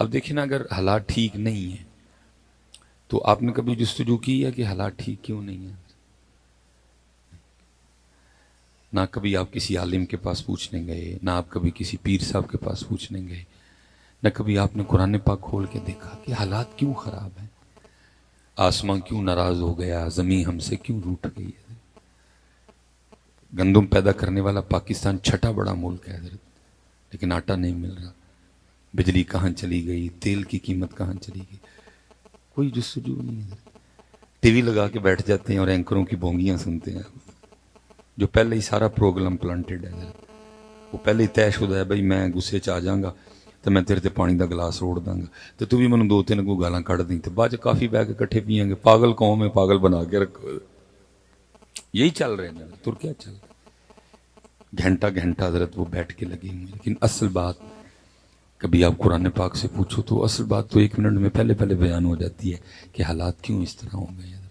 اب دیکھیں نا، اگر حالات ٹھیک نہیں ہیں تو آپ نے کبھی جستجو کی ہے کہ حالات ٹھیک کیوں نہیں ہیں؟ نہ کبھی آپ کسی عالم کے پاس پوچھنے گئے، نہ آپ کبھی کسی پیر صاحب کے پاس پوچھنے گئے، نہ کبھی آپ نے قرآن پاک کھول کے دیکھا کہ حالات کیوں خراب ہیں، آسمان کیوں ناراض ہو گیا، زمین ہم سے کیوں روٹھ گئی ہے۔ گندم پیدا کرنے والا پاکستان چھٹا بڑا ملک ہے حضرت، لیکن آٹا نہیں مل رہا، بجلی کہاں چلی گئی، تیل کی قیمت کہاں چلی گئی، کوئی جستجو نہیں ہے۔ ٹی وی لگا کے بیٹھ جاتے ہیں اور اینکروں کی بونگیاں سنتے ہیں، جو پہلے ہی سارا پروگرام پلانٹڈ ہے، وہ پہلے ہی طے شدہ ہے، بھائی میں غصے چ آ جاؤں گا تو میں تیرے تے پانی دا گلاس روڑ داں گا، تو تو بھی منوں دو تین کو گالاں کڑ دیں، تو بعد چ کافی بہ کے کٹھے پیئیں گے، پاگل قوم ہے، پاگل بنا کے رکھو۔ یہی چل رہے ہیں تر کیا چل رہا ہے، گھنٹہ گھنٹہ حضرت وہ بیٹھ کے لگے ہوئے، لیکن اصل بات کبھی آپ قرآن پاک سے پوچھو تو اصل بات تو 1 منٹ میں پہلے بیان ہو جاتی ہے کہ حالات کیوں اس طرح ہو گئے ہیں۔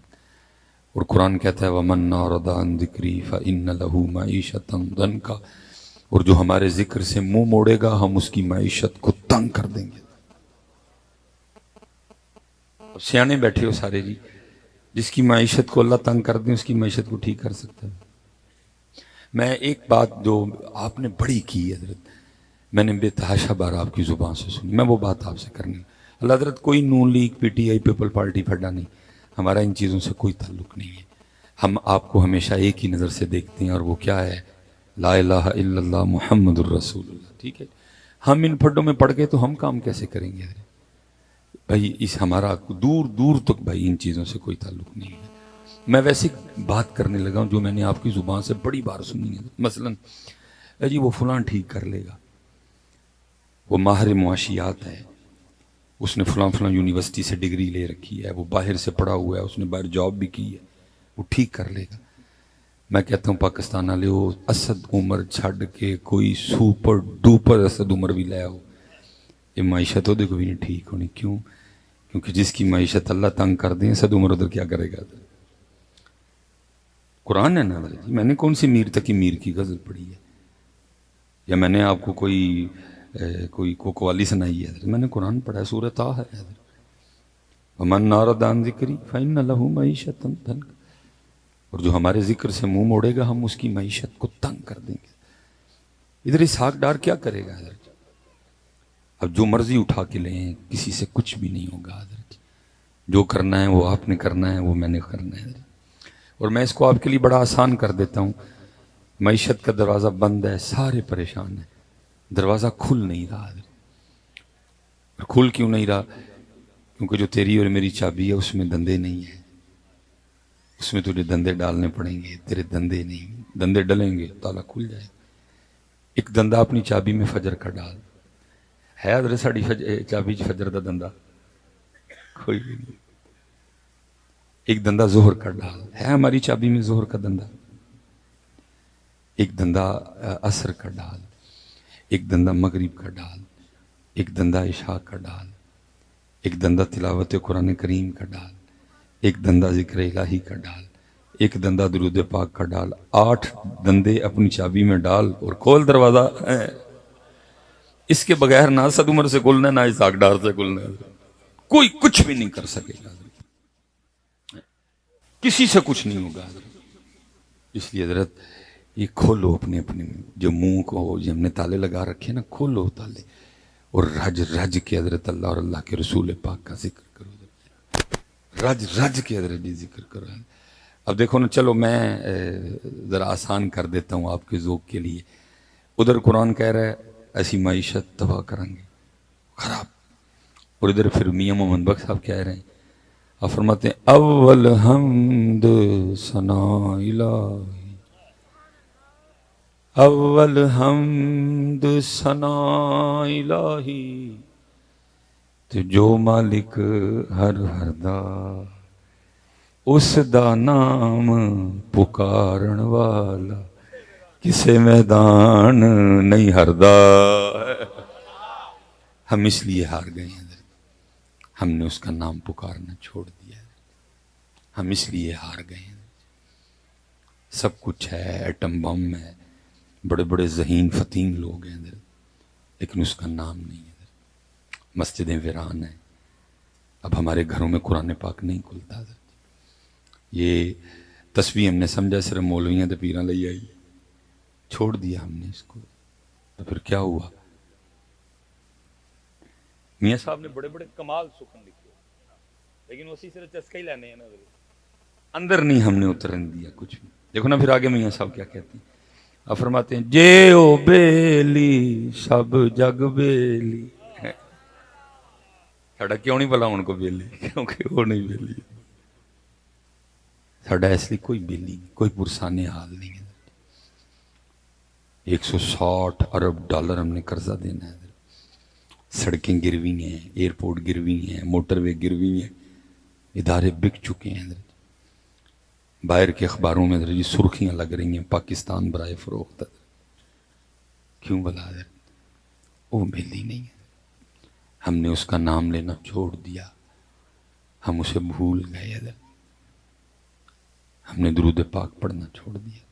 اور قرآن کہتا ہے وَمَنْ أَعْرَضَ عَنْ ذِكْرِي فَإِنَّ لَهُ مَعِيشَةً ضَنْكَ، اور جو ہمارے ذکر سے منہ موڑے گا ہم اس کی معیشت کو تنگ کر دیں گے۔ سیانے بیٹھے ہو سارے جی، جس کی معیشت کو اللہ تنگ کر دیں اس کی معیشت کو ٹھیک کر سکتا ہے؟ میں ایک بات جو آپ نے بڑی کی حضرت، میں نے بے تحاشا بار آپ کی زبان سے سنی، میں وہ بات آپ سے کرنی۔ اللہ حضرت کوئی Noon League, P T I, People Party پھڈا نہیں، ہمارا ان چیزوں سے کوئی تعلق نہیں ہے۔ ہم آپ کو ہمیشہ ایک ہی نظر سے دیکھتے ہیں، اور وہ کیا ہے؟ لا الہ الا اللہ محمد الرسول اللہ، ٹھیک ہے؟ ہم ان پھڈوں میں پڑ گئے تو ہم کام کیسے کریں گے بھائی؟ اس ہمارا دور دور تک بھائی ان چیزوں سے کوئی تعلق نہیں ہے۔ میں ویسے بات کرنے لگا ہوں جو میں نے آپ کی زبان سے بڑی بار سنی ہے، مثلا جی وہ فلاں ٹھیک کر لے گا، وہ ماہر معاشیات ہے، اس نے فلاں فلاں یونیورسٹی سے ڈگری لے رکھی ہے، وہ باہر سے پڑھا ہوا ہے، اس نے باہر جاب بھی کی ہے، وہ ٹھیک کر لے گا۔ میں کہتا ہوں پاکستان والے ہو، اسد عمر چھڈ کے کوئی سپر ڈوپر اسد عمر بھی لے آؤ، یہ معیشت ہو دیکھو بھی نہیں ٹھیک ہونی۔ کیوں؟ کیونکہ جس کی معیشت اللہ تنگ کر دیں اسد عمر ادھر کیا کرے گا؟ قرآن ہے نا جی، میں نے کون سی میر تقی میر کی غزل پڑھی ہے، یا میں نے آپ کو کوئی قوالی سنائی ہے؟ میں نے قرآن پڑھا ہے، سورۃ طٰ ہے۔ وَمَنْ أَعْرَضَ عَنْ ذِكْرِي فَإِنَّ لَهُ مَعِيشَةً ضَنْكَ، اور جو ہمارے ذکر سے منہ موڑے گا ہم اس کی معیشت کو تنگ کر دیں گے۔ ادھر اسحاق ڈار کیا کرے گا حضرت؟ اب جو مرضی اٹھا کے لیں، کسی سے کچھ بھی نہیں ہوگا حضرت۔ جو کرنا ہے وہ آپ نے کرنا ہے، وہ میں نے کرنا ہے۔ اور میں اس کو آپ کے لیے بڑا آسان کر دیتا ہوں، معیشت کا دروازہ بند ہے، سارے پریشان ہیں، دروازہ کھل نہیں رہا حضرت۔ اور کھل کیوں نہیں رہا؟ کیونکہ جو تیری اور میری چابی ہے اس میں دندے نہیں ہیں، اس میں تجھے دندے ڈالنے پڑیں گے، تیرے دندے نہیں، دندے ڈلیں گے تالا کھل جائے گا۔ ایک دندہ اپنی چابی میں فجر کا ڈال ہے حضرت، ساڑی چابی فجر دا دندہ کوئی بھی نہیں۔ ایک دندہ ظہر کا ڈال ہے ہماری چابی میں، ظہر کا دندہ۔ ایک دندہ عصر کا ڈال، ایک دندہ مغرب کا ڈال، ایک دندہ عشاء کا ڈال، ایک دندہ تلاوت قرآن کریم کا ڈال، ایک دندہ ذکر الہی کا ڈال، ایک دندہ درود پاک کا ڈال۔ 8 دندے اپنی چابی میں ڈال اور کھول دروازہ۔ اس کے بغیر نہ اسد عمر سے کھلنا ہے، نہ اسحاق ڈار سے کھلنا ہے، کوئی کچھ بھی نہیں کر سکے گا، کسی سے کچھ نہیں ہوگا۔ اس لیے حضرت یہ کھولو اپنے جو منہ کو، جو ہم نے تالے لگا رکھے نا، کھولو تالے اور رج رج کے حضرت اللہ اور اللہ کے رسول پاک کا ذکر کرو، رج رج کے حضرت جی ذکر کرو۔ اب دیکھو نا، چلو میں ذرا آسان کر دیتا ہوں آپ کے ذوق کے لیے۔ ادھر قرآن کہہ رہا ہے ایسی معیشت تباہ کریں گے، خراب، اور ادھر پھر میاں محمد بخش صاحب کہہ رہے ہیں، آپ فرماتے ہیں اول حمد ثنا الہی، اول حمد ثنا الہی، تو جو مالک ہر دا اس دا نام پکارن والا کسے میدان نہیں ہردا۔ ہم اس لیے ہار گئے ہیں، ہم نے اس کا نام پکارنا چھوڑ دیا ہے، ہم اس لیے ہار گئے ہیں۔ سب کچھ ہے، ایٹم بم ہے، بڑے بڑے ذہین فتین لوگ ہیں، لیکن اس کا نام نہیں ہے۔ مسجدیں ویران ہیں، اب ہمارے گھروں میں قرآن پاک نہیں کھلتا. یہ تصویر ہم نے سمجھا صرف مولویاں تے پیراں لئی آئی، چھوڑ دیا ہم نے اس کو. تو پھر کیا ہوا؟ میاں صاحب نے بڑے بڑے کمال سخن لکھے، لیکن اسی صرف چسکا ہی لینے ہیں نا، اندر نہیں ہم نے اترن دیا کچھ بھی. دیکھو نا پھر آگے میاں صاحب کیا کہتے ہیں. آپ فرماتے ہیں جے او بیلی سب جگ بیلی. ساڈا کیوں نہیں بلا ان کو بیلی؟ کیونکہ وہ نہیں بیلی. ساڈا اس لیے کوئی بیلی نہیں، کوئی پرسانے حال نہیں ہے. 160 ارب ڈالر ہم نے قرضہ دینا ہے. سڑکیں گروی ہیں، ایئرپورٹ گروی ہیں، موٹر وے گروی ہیں، ادارے بک چکے ہیں. باہر کے اخباروں میں جی سرخیاں لگ رہی ہیں پاکستان برائے فروخت. کیوں بلا دے؟ وہ بیلی نہیں ہے. ہم نے اس کا نام لینا چھوڑ دیا، ہم اسے بھول گئے. ہم نے درود پاک پڑھنا چھوڑ دیا.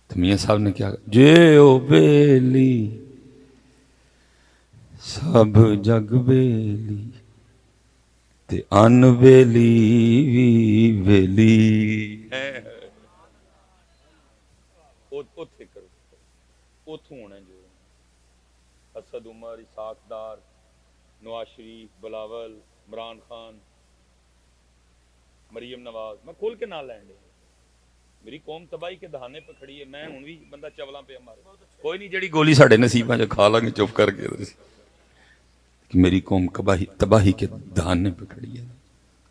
تو میاں صاحب نے کیا جے او بیلی سب جگ بیلی تے ان بیلی وی بیلی. اوتھے کرو، اوتھوں ہونا جو اسد عمر، اسحاق ڈار، نواز شریف، بلاول، عمران خان، مریم نواز، میں کھول کے نہ لین دے. میری قوم تباہی کے دہانے پہ کھڑی ہے، میں ہوں بھی بندہ چولاں پہ ہمارے کوئی نہیں جڑی گولی ساڈے نصیباں جو کھا لیں گے چپ کر کے. کہ میری قوم تباہی کے دہانے پہ کھڑی ہے.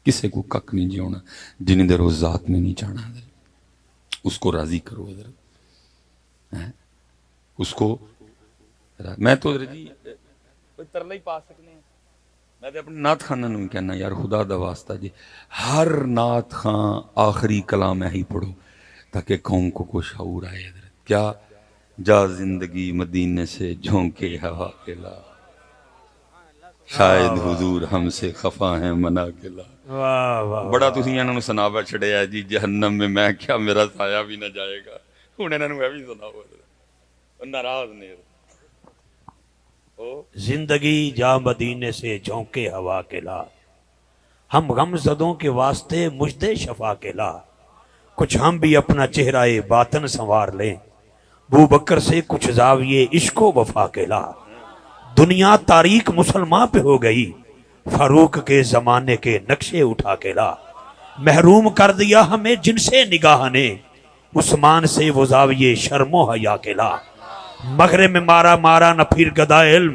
کسے کو کک نہیں جیونا جنہیں دیر اس ذات نے نہیں چاہنا. اس کو راضی کرو حضرت، اس کو. میں تو جی کوئی ترلا ہی پا سکنے ہیں. میں تو اپنے نعت خانہ نوں کہنا یار خدا دا واسطہ جی ہر نعت خان آخری کلام ہے ہی پڑھو تاکہ قوم کو کوئی شعور آئے. حضرت کیا جا زندگی مدینے سے جھونکے ہوا کے لا، شاید حضور ہم سے خفا ہیں منا کے لا. بڑا تسی انہاں نوں سناوا چھڑیا جی جہنم میں کیا میرا سایہ بھی نہ جائے گا. ہن انہاں نوں بھی سناؤ، ناراض نے. زندگی جا مدینے سے جھونکے ہوا کے لا، ہم غم زدوں کے واسطے مجدے شفا کے لا. کچھ ہم بھی اپنا چہرہ باطن سنوار لیں، بو بکر سے کچھ زاویے عشق و وفا کے لا. دنیا تاریک مسلمان پہ ہو گئی، فاروق کے زمانے کے نقشے اٹھا کے لا. محروم کر دیا ہمیں جن سے نگاہ نے، عثمان سے وہ زاویے شرم و حیا کے لا. مغرب میں مارا مارا نہ پھر گدا علم،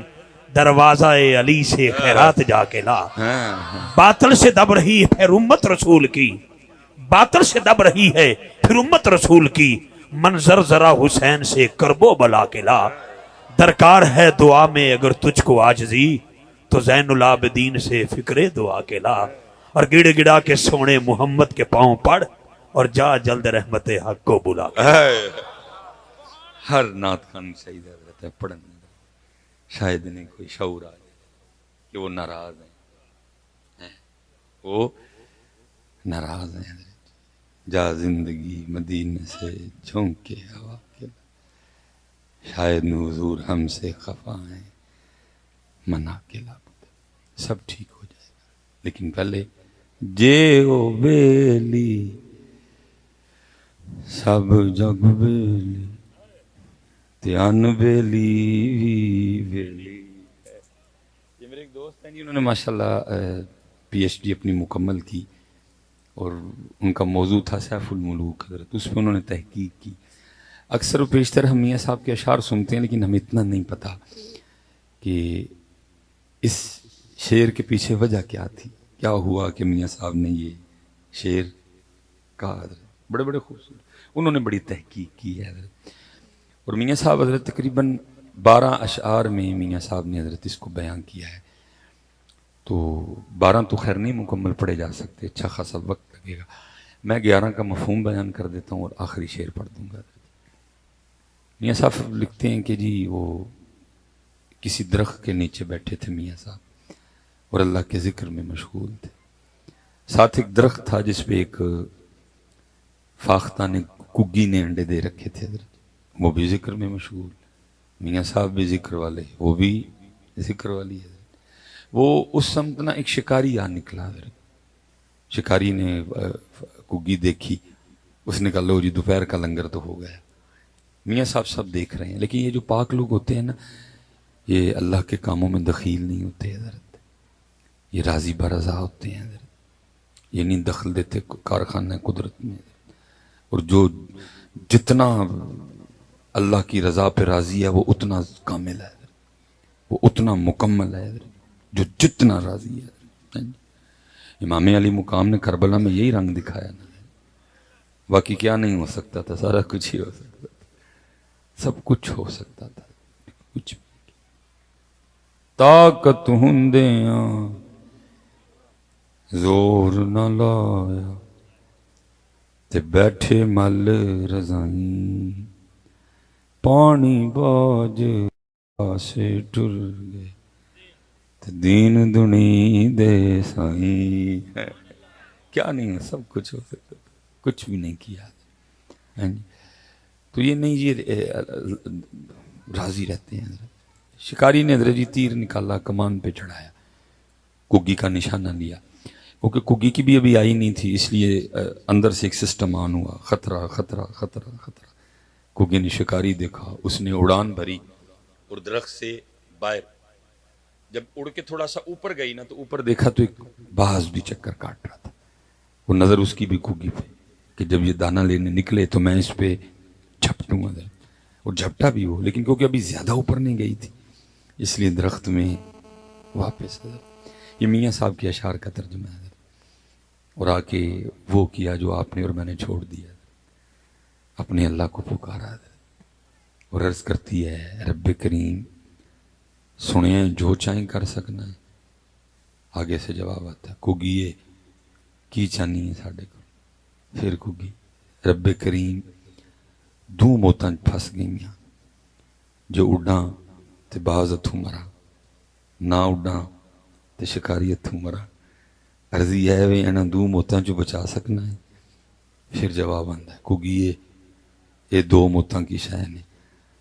دروازہ علی سے خیرات جا کے لا. باطل سے دب رہی ہے پھر امت رسول کی، باطل سے دب رہی ہے پھر امت رسول کی. منظر ذرا حسین سے کربو بلا کے لا. درکار ہے دعا میں اگر تجھ کو عاجزی، تو زین العابدین سے فکر دعا کے لا. اور گڑ گڑا کے سونے محمد کے پاؤں پڑھ اور جا جلد رحمت حق کو بلا کے لا. ہر نعت خان شہید حضرت ہے پڑھن، شاید انہیں کوئی شعور آ جائے کہ وہ ناراض ہیں، وہ ناراض ہیں. جا زندگی مدینے سے جھونکے ہوا کے لا، شاید حضور ہم سے خفا ہیں منا کے لا. سب ٹھیک ہو جائے گا، لیکن پہلے جے او بیلی سب جگ بیلی تیان بیلی بیلی. یہ میرے ایک دوست ہیں جی، انہوں نے ماشاءاللہ پی ایچ ڈی اپنی مکمل کی اور ان کا موضوع تھا سیف الملوک حضرت. اس پہ انہوں نے تحقیق کی. اکثر و بیشتر ہم میاں صاحب کے اشعار سنتے ہیں لیکن ہمیں اتنا نہیں پتا کہ اس شعر کے پیچھے وجہ کیا تھی، کیا ہوا کہ میاں صاحب نے یہ شعر کہا. حضرت بڑے بڑے خوبصورت، انہوں نے بڑی تحقیق کی ہے حضرت. اور میاں صاحب حضرت تقریباً 12 اشعار میں میاں صاحب نے حضرت اس کو بیان کیا ہے. تو 12 تو خیر نہیں مکمل پڑھے جا سکتے، اچھا خاصا وقت لگے گا. میں 11 کا مفہوم بیان کر دیتا ہوں اور آخری شعر پڑھ دوں گا. میاں صاحب لکھتے ہیں کہ جی وہ کسی درخت کے نیچے بیٹھے تھے میاں صاحب اور اللہ کے ذکر میں مشغول تھے. ساتھ ایک درخت تھا جس پہ ایک فاختہ نے کگی نے انڈے دے رکھے تھے حضرت، وہ بھی ذکر میں مشغول. میاں صاحب بھی ذکر والے، وہ بھی ذکر والی ہے. وہ اس سمت نا ایک شکاری آ نکلا حضرت. شکاری نے کگی دیکھی, اس نے کہا لو جی دوپہر کا لنگر تو ہو گیا. میاں صاحب سب دیکھ رہے ہیں, لیکن یہ جو پاک لوگ ہوتے ہیں نا یہ اللہ کے کاموں میں دخیل نہیں ہوتے حضرت, یہ راضی برضا ہوتے ہیں حضرت, یہ نہیں دخل دیتے کارخانہ قدرت میں. اور جو جتنا اللہ کی رضا پہ راضی ہے وہ اتنا کامل ہے, وہ اتنا مکمل ہے جو جتنا راضی ہے. امام علی مقام نے کربلا میں یہی رنگ دکھایا نا, باقی کیا نہیں ہو سکتا تھا, سارا کچھ ہی ہو سکتا تھا, سب کچھ ہو سکتا تھا, کچھ طاقت ہندیاں زور نہ لایا تے بیٹھے مل رضائیں, پانی باج سے ٹر گئے تے دین دنی دے سائیں. کیا نہیں ہے, سب کچھ ہو سکتا تھا, کچھ بھی نہیں کیا. تو یہ نہیں, یہ راضی رہتے ہیں حضرت. شکاری نے حضرت جی تیر نکالا, کمان پہ چڑھایا, کگی کا نشانہ لیا, کیونکہ کگی کی بھی ابھی آئی نہیں تھی, اس لیے اندر سے ایک سسٹم آن ہوا, خطرہ خطرہ خطرہ خطرہ. کگی نے شکاری دیکھا, اس نے اڑان بھری اور درخت سے باہر جب اڑ کے تھوڑا سا اوپر گئی نا تو اوپر دیکھا تو ایک باز بھی چکر کاٹ رہا تھا. وہ نظر اس کی بھی کگی پہ کہ جب یہ دانہ لینے نکلے تو میں اس پہ جھپٹوں گا, اور جھپٹا بھی ہو, لیکن کیونکہ ابھی زیادہ اوپر نہیں گئی تھی اس لیے درخت میں واپس. یہ میاں صاحب کے اشعار کا ترجمہ ہے, اور آ کے وہ کیا جو آپ نے اور میں نے چھوڑ دیا, اپنے اللہ کو پکارا اور عرض کرتی ہے رب کریم سنیں جو چاہیں کر سکنا ہے. آگے سے جواب آتا ہے کگیے کی چانی ہے ساڈے کو. پھر کگی رب کریم دو موتاں پھس گئیاں, جو اڈاں تے باز اتھوں مرا, نہ اڈاں تے شکاری اتھوں مرا. عرضی ہے وے انہاں دو موتاں چوں بچا سکنا ہے. پھر جواب آندا ہے کگیے یہ دو موتاں کی شے نے,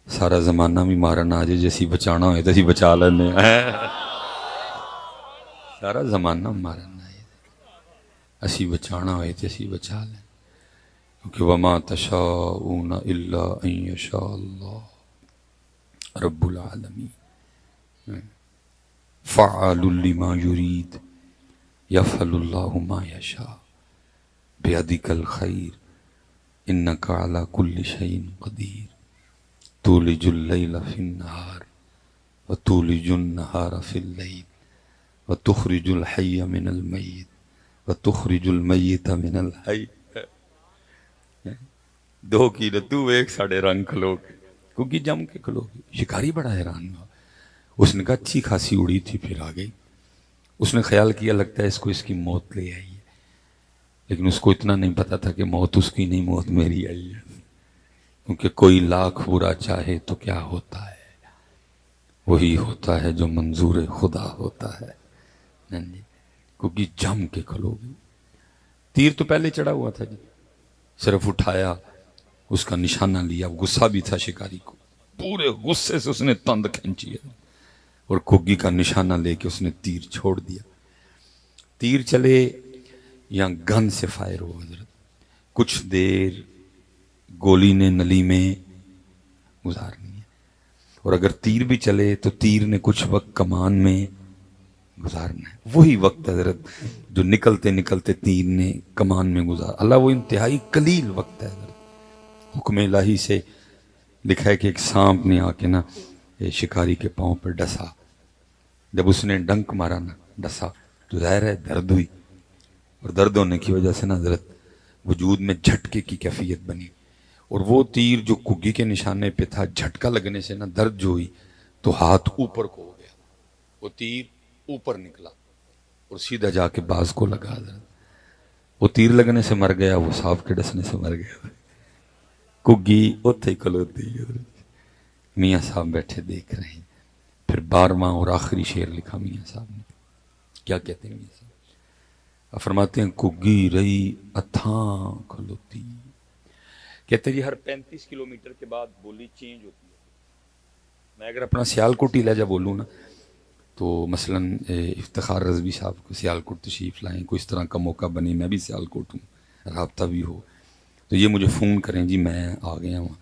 سارا زمانہ بھی مارن آ جائے, جے اسی بچانا ہوئے تو اسی بچا لینے. سارا زمانہ مارن آئے اسی بچانا ہوئے تو اسی بچا لیں, کیونکہ وما تشاؤون الا ان یشاء اللہ رب العالمین فعال لما یرید یفعل اللہ ما یشاء بیدک الخیر انک علی کل شیء قدیر تولج اللیل فی النہار وتولج النہار فی اللیل وتخرج الحی من المیت وتخرج المیت من الحی. دو کی تو ایک ساڑھے رنگ کھلو گے, کیونکہ جم کے کھلو گے. شکاری بڑا حیران ہوا, اس نے کہا اچھی خاصی اڑی تھی پھر آ گئی. اس نے خیال کیا لگتا ہے اس کو اس کی موت لے آئی ہے, لیکن اس کو اتنا نہیں پتا تھا کہ موت اس کی نہیں, موت میری آئی ہے. کیونکہ کوئی لاکھ برا چاہے تو کیا ہوتا ہے, وہی ہوتا ہے جو منظور خدا ہوتا ہے. کیونکہ جم کے کھلو گے. تیر تو پہلے چڑھا ہوا تھا جی, صرف اٹھایا, اس کا نشانہ لیا. غصہ بھی تھا شکاری کو, پورے غصے سے اس نے تند کھینچی ہے اور کگی کا نشانہ لے کے اس نے تیر چھوڑ دیا. تیر چلے یا گن سے فائر ہو حضرت, کچھ دیر گولی نے نلی میں گزارنی ہے, اور اگر تیر بھی چلے تو تیر نے کچھ وقت کمان میں گزارنا ہے. وہی وقت حضرت جو نکلتے نکلتے تیر نے کمان میں گزار. اللہ وہ انتہائی قلیل وقت ہے حضرت. حکم الہی سے لکھا ہے کہ ایک سانپ نے آ کے نا شکاری کے پاؤں پر ڈسا. جب اس نے ڈنک مارا نا, ڈسا, تو ظاہر ہے درد ہوئی, اور درد ہونے کی وجہ سے نا حضرت وجود میں جھٹکے کی کیفیت بنی. اور وہ تیر جو کگی کے نشانے پہ تھا, جھٹکا لگنے سے نا درد جو ہوئی تو ہاتھ اوپر کو ہو گیا, وہ تیر اوپر نکلا اور سیدھا جا کے باز کو لگا حضرت. وہ تیر لگنے سے مر گیا, وہ سانپ کے ڈسنے سے مر گیا. کگی اوتھے کھلوتی حضرت. میاں صاحب بیٹھے دیکھ رہے ہیں. پھر 12واں اور آخری شعر لکھا میاں صاحب نے. کیا کہتے ہیں میاں صاحب؟ فرماتے ہیں کگی رہی اتھاں کھلوتی. کہتے ہیں جی ہر 35 کلومیٹر کے بعد بولی چینج ہوتی ہے. میں اگر اپنا سیالکوٹی لہجہ بولوں نا تو مثلا افتخار رضوی صاحب کو سیالکوٹ تشریف لائیں، کوئی اس طرح کا موقع بنے، میں بھی سیالکوٹ ہوں، رابطہ بھی ہو، تو یہ مجھے فون کریں جی میں آ گیا ہوں،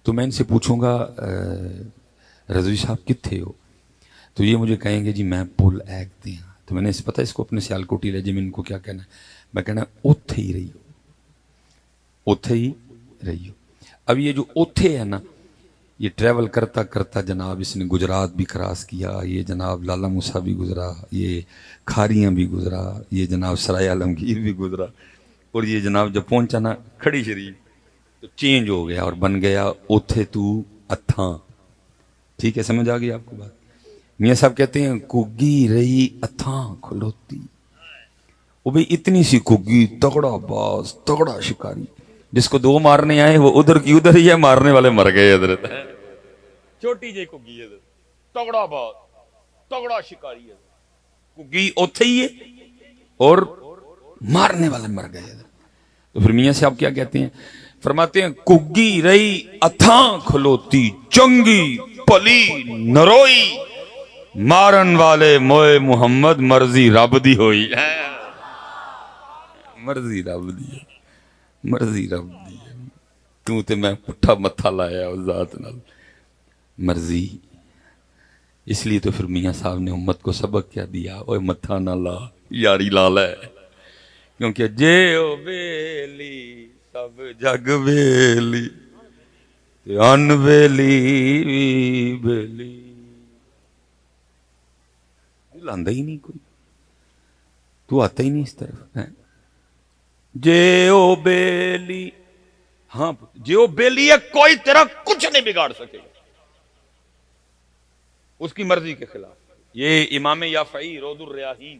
تو میں ان سے پوچھوں گا رضوی صاحب کتنے ہو، تو یہ مجھے کہیں گے جی میں پل ایک دے ہاں، تو میں نے پتہ اس کو اپنے سیالکوٹی لہجے میں ان کو کیا کہنا ہے، میں کہنا اوتھے ہی رہی ہو، اوتھے ہی رہی ہو۔ اب یہ جو اوتھے ہے نا، یہ ٹریول کرتا کرتا جناب اس نے گجرات بھی کراس کیا، یہ جناب لالا موسیٰ بھی گزرا، یہ کھاریاں بھی گزرا، یہ جناب سرائے عالمگیر بھی گزرا، اور یہ جناب جب پہنچا نا کھڑی شریف تو چینج ہو گیا اور بن گیا اوتھے تو اتھاں۔ ٹھیک ہے، سمجھ آ گئی آپ کو بات؟ میاں صاحب کہتے ہیں کگی رہی اتھاں کھلوتی، وہ بھئی اتنی سی کگی، تگڑا باز، تگڑا شکاری، جس کو دو مارنے آئے وہ ادھر کی ادھر ہی ہے، مارنے والے مر گئے حضرت۔ چھوٹی جی کگی ہے، تگڑا باز، تگڑا شکاری ہے، کگی اوتھے ہی ہے اور مارنے والے مر گئے۔ تو پھر میاں صاحب کیا کہتے ہیں، فرماتے ہیں کگی رہی اتھاں کھلوتی، چنگی پلی نروئی، مارن والے موئے محمد، مرضی رب دی ہوئی۔ مرضی رب دی ہے، مرضی رب دی ہے، تو تے میں پٹھا متھا لایا اس ذات نال، مرضی۔ اس لیے تو پھر میاں صاحب نے امت کو سبق کیا دیا، اوے متھا نہ لا یاری لا لے، کیونکہ جے او بیلی سب جگ بیلی تے ان بیلی بیلی، لاندہ ہی نہیں کوئی، تو آتا ہی نہیں اس طرف ہے۔ جے او بیلی، ہاں جے او بیلی ہے، کوئی تیرا کچھ نہیں بگاڑ سکے گا اس کی مرضی کے خلاف۔ یہ امام یافعی روض الریاحین،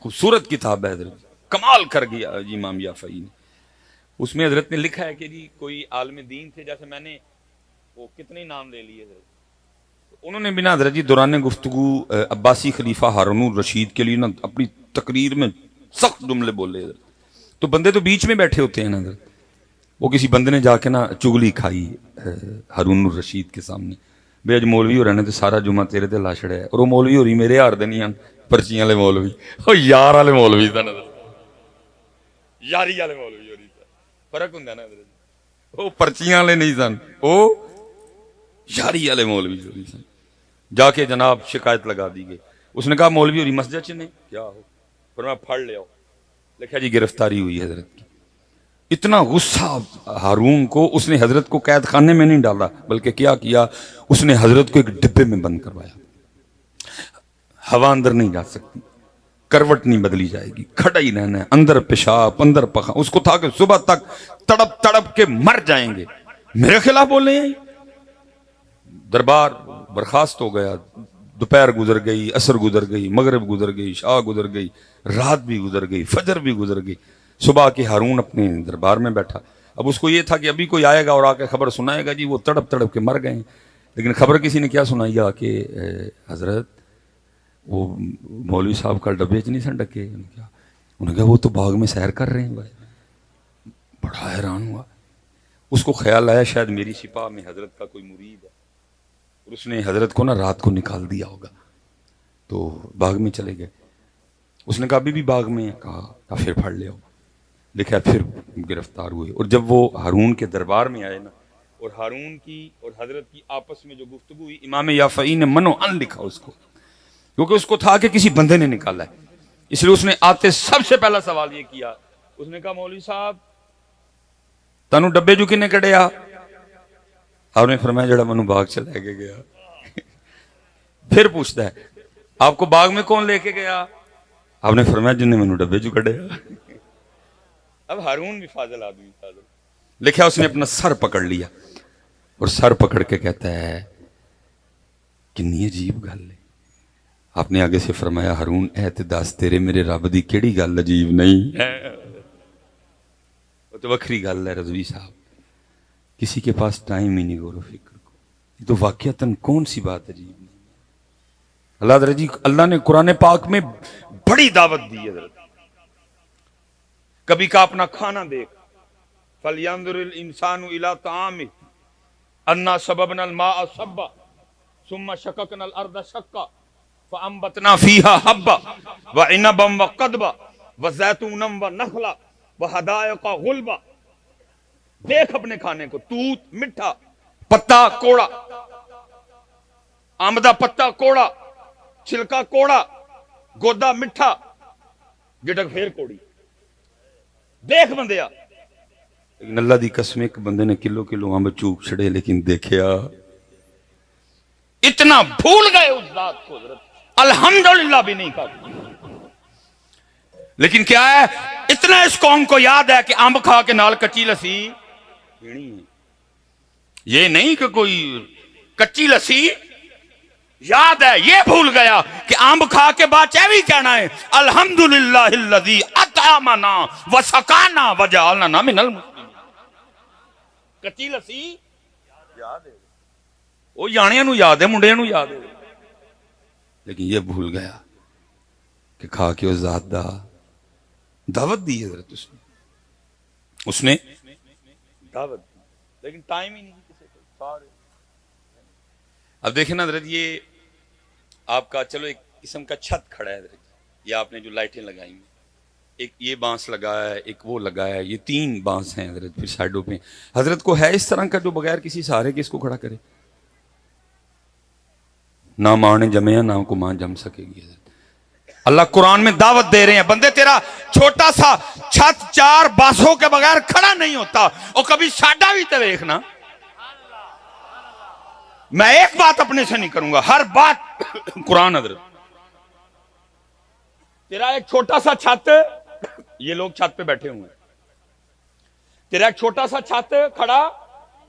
خوبصورت کتاب ہے حضرت، کمال کر گیا جی امام یافعی نے۔ اس میں حضرت نے لکھا ہے کہ جی کوئی عالم دین تھے، جیسے میں نے وہ کتنے نام لے لیے حضرت، انہوں نے بنا حضرت جی دوران گفتگو عباسی خلیفہ ہارون الرشید کے لیے نا اپنی تقریر میں سخت جملے بولے حضرت، تو بندے تو بیچ میں بیٹھے ہوتے ہیں نا حضرت، وہ کسی بندے نے جا کے نا چگلی کھائی ہارون الرشید کے سامنے، بے اج مولوی ہو رہے نے تو سارا جمعہ تیرے تے لا چھڑیا ہے، اور وہ مولوی ہو رہی میرے ہار دے نہیں ہیں، پرچیاں والے مولوی، وہ یار والے مولوی تھا حضرت، یاری والے مولوی ہو رہی تھا، فرق ہوندا نا حضرت، وہ پرچیاں والے نہیں سن، وہ یاری والے مولوی ہو رہی سن۔ جا کے جناب شکایت لگا دی گئی، اس نے کہا مولوی ہو رہی مسجد چ نہیں کیا ہو، فرمایا پھڑ لے آؤ، لکھا جی گرفتاری ہوئی حضرت کی۔ اتنا غصہ ہارون کو، اس نے حضرت کو قید خانے میں نہیں ڈالا، بلکہ کیا اس نے حضرت کو ایک ڈبے میں بند کروایا، ہوا اندر نہیں جا سکتی، کروٹ نہیں بدلی جائے گی، کھڑا ہی رہنا ہے، اندر پیشاب اندر پخا، اس کو تھا کہ صبح تک تڑپ تڑپ کے مر جائیں گے، میرے خلاف بول رہے ہیں۔ دربار برخاست ہو گیا، دوپہر گزر گئی، عصر گزر گئی، مغرب گزر گئی، شاہ گزر گئی، رات بھی گزر گئی، فجر بھی گزر گئی، صبح کے ہارون اپنے دربار میں بیٹھا۔ اب اس کو یہ تھا کہ ابھی کوئی آئے گا اور آ کے خبر سنائے گا جی وہ تڑپ تڑپ کے مر گئے ہیں، لیکن خبر کسی نے کیا سنائی آ کے حضرت وہ مولوی صاحب کا ڈبے چ نہیں سن ڈکے، انہوں نے کہا وہ تو باغ میں سیر کر رہے ہیں بھائی، بڑا حیران ہوا، اس کو خیال آیا شاید میری سپاہ میں حضرت کا کوئی مرید ہے، اور اس نے حضرت کو نا رات کو نکال دیا ہوگا، تو باغ میں چلے گئے، اس نے کہا ابھی بھی باغ میں، کہا پھر پھڑ لے آؤ، لکھا پھر گرفتار ہوئے، اور جب وہ ہارون کے دربار میں آئے نا، اور ہارون کی اور حضرت کی آپس میں جو گفتگو ہوئی، امام یافعی نے منو ان لکھا اس کو، کیونکہ اس کو تھا کہ کسی بندے نے نکالا ہے، اس لیے اس نے آتے سب سے پہلا سوال یہ کیا، اس نے کہا مولوی صاحب تانوں ڈبے جو کنے کڈیا؟ آپ نے فرمایا جڑا منو باغ چ لے کے گیا۔ پھر پوچھتا ہے آپ کو باغ میں کون لے کے گیا؟ آپ نے فرمایا جن نے منو ڈبے جو کڈیا۔ اب ہارون بھی فاضل آدمی تھا، لکھا اس نے اپنا سر پکڑ لیا اور سر پکڑ کے کہتا ہے کنی عجیب گل ہے۔ آپ نے آگے سے فرمایا ہارون اے تے دس تیرے میرے رب دی کیڑی گل عجیب نہیں ہے؟ وہ تو وکری گل ہے رضوی صاحب، کسی کے پاس ٹائم ہی نہیں غور و فکر کو، یہ تو واقعتاً کون سی بات عجیب نہیں۔ اللہ نے قرآن پاک میں بڑی دعوت دی ہے حضرت، کبھی کا اپنا کھانا دیکھ، فَلْيَنظُرِ الْإِنسَانُ إِلَىٰ طَعَامِهِ أَنَّا صَبَبْنَا الْمَاءَ صَبًّا ثُمَّ شَقَقْنَا الْأَرْضَ شَقًّا فَأَنبَتْنَا فِيهَا حَبًّا وَعِنَبًا وَقَضْبًا وَزَيْتُونًا وَنَخْلًا وَحَدَائِقَ غُلْبًا. دیکھ اپنے کھانے کو، توت مٹھا، پتا کوڑا، آم دا پتا کوڑا، چھلکا کوڑا، گودا مٹھا، گٹک پھر کوڑی. دیکھ بندیا. لیکن اللہ دی قسم ایک بندے نے کلو کلو آم چوک چھڑے، لیکن دیکھیا اتنا بھول گئے اس ذات کو حضرت الحمدللہ بھی نہیں کہا. لیکن کیا ہے، اتنا اس قوم کو یاد ہے کہ آم کھا کے نال کچی لسی پینی ہے. یہ نہیں کہ کوئی کچی لسی یاد ہے، یہ بھول گیا کہ آم کھا کے بعد چاہیے کہنا ہے الحمدللہ الذی اطعمنا وسقانا وجعلنا من المسلمین. کچی لسی یاد ہے، وہ جانیاں نو یاد ہے، منڈیاں نو یاد ہے، لیکن یہ بھول گیا کہ کھا کے اس ذات دا دعوت دی حضرت اس نے دعوت دی، لیکن ٹائم ہی نہیں کسی کو سارے. اب دیکھیں نا حضرت، یہ آپ کا چلو ایک قسم کا چھت کھڑا ہے حضرت، یہ آپ نے جو لائٹیں لگائی ہیں، ایک یہ بانس لگایا ہے، ایک وہ لگایا ہے، یہ 3 بانس ہیں حضرت. پھر سائڈوں پہ حضرت کو ہے اس طرح کا جو بغیر کسی سہارے کے اس کو کھڑا کرے. نہ ماں نے جمے نہ کو ماں جم سکے گی حضرت. اللہ قرآن میں دعوت دے رہے ہیں، بندے تیرا چھوٹا سا چھت 4 بانسوں کے بغیر کھڑا نہیں ہوتا، اور کبھی ساڈا بھی تو دیکھنا. میں ایک بات اپنے سے نہیں کروں گا، ہر بات قرآن حضرت. تیرا ایک چھوٹا سا چھت، یہ لوگ چھت پہ بیٹھے ہوئے ہیں، تیرا ایک چھوٹا سا چھت کھڑا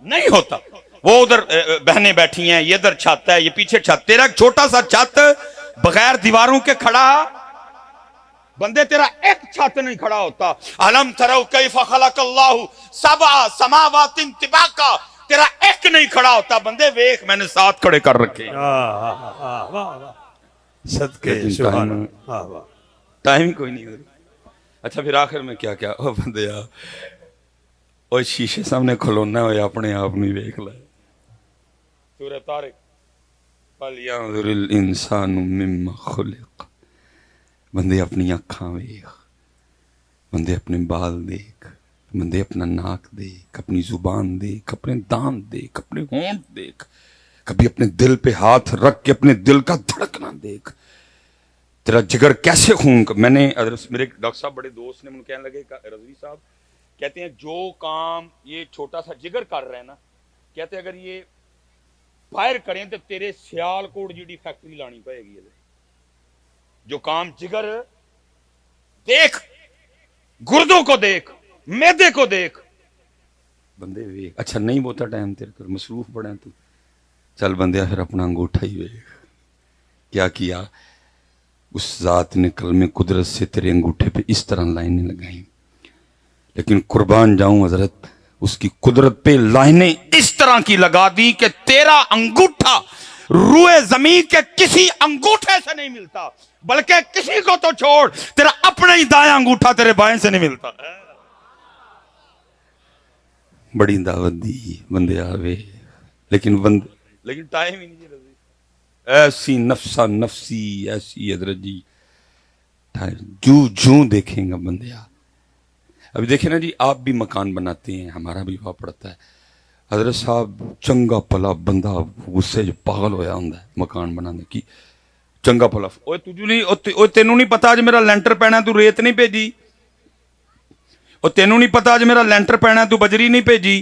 نہیں ہوتا. وہ ادھر بہنیں بیٹھی ہیں، یہ ادھر چھت ہے، یہ پیچھے چھت. تیرا ایک چھوٹا سا چھت بغیر دیواروں کے کھڑا، بندے تیرا ایک چھت نہیں کھڑا ہوتا. الم تروا کیف خلق اللہ 7 سماوات طباقا، تیرا ایک نہیں کھڑا ہوتا. بندے ویکھ میں نے 7 کھڑے کر رکھے. صدقے سبحان اللہ. ٹائم کوئی نہیں. اچھا پھر آخر میں کیا کیا، او بندے او شیشے سامنے کھلونا ہوئے اپنے آپ نہیں ویکھ لے. سورہ طارق فَلْيَنظُرِ الْإِنسَانُ مِمَّا خُلِقَ. بندے اپنی آنکھاں ویکھ، بندے اپنے بال دیکھ، بندے اپنا ناک دیکھ، اپنی زبان دیکھ، اپنے دانت دیکھ، اپنے ہونٹ دیکھ، کبھی اپنے دل پہ ہاتھ رکھ کے اپنے دل کا دھڑکنا دیکھ. تیرا جگر کیسے خون کا. میں نے میرے ڈاکٹر صاحب بڑے دوست نے مجھے کہنے لگے، رضوی صاحب کہتے ہیں جو کام یہ چھوٹا سا جگر کر رہے ہیں نا، کہتے ہیں اگر یہ فائر کریں تو تیرے سیال کوٹ جی ڈی فیکٹری لانی پڑے گی. جو کام جگر دیکھ، گردوں کو دیکھ، میدے کو دیکھ، بندے ویکھ. اچھا نہیں بوتا ٹائم تیرے کر مصروف پڑے تو چل بندیا پھر اپنا انگوٹھا ہی ویکھ کیا کیا. اس ذات نے کلمہ قدرت سے تیرے انگوٹھے پہ اس طرح لائنیں لگائیں، لیکن قربان جاؤں حضرت اس کی قدرت پہ لائنیں اس طرح کی لگا دی کہ تیرا انگوٹھا روئے زمین کے کسی انگوٹھے سے نہیں ملتا، بلکہ کسی کو تو چھوڑ تیرا اپنا ہی دایاں انگوٹھا تیرے بائیں سے نہیں ملتا. بڑی دعوت دی بندے آوے، لیکن ٹائم ہی نہیں. ایسی نفسا نفسی ایسی حضرت جی جو دیکھیں گا بندے. ابھی دیکھیں نا جی، آپ بھی مکان بناتے ہیں، ہمارا بھی ہوا پڑتا ہے. حضرت صاحب چنگا پلا بندہ غصے جو پاگل ہویا ہوں مکان بنانے کی. چنگا پلا تینوں نہیں پتا آج میرا لینٹر پینا تو ریت نہیں بھیجی، اور تینوں نہیں پتا آج میرا لینٹر پینا تو بجری نہیں بھیجی،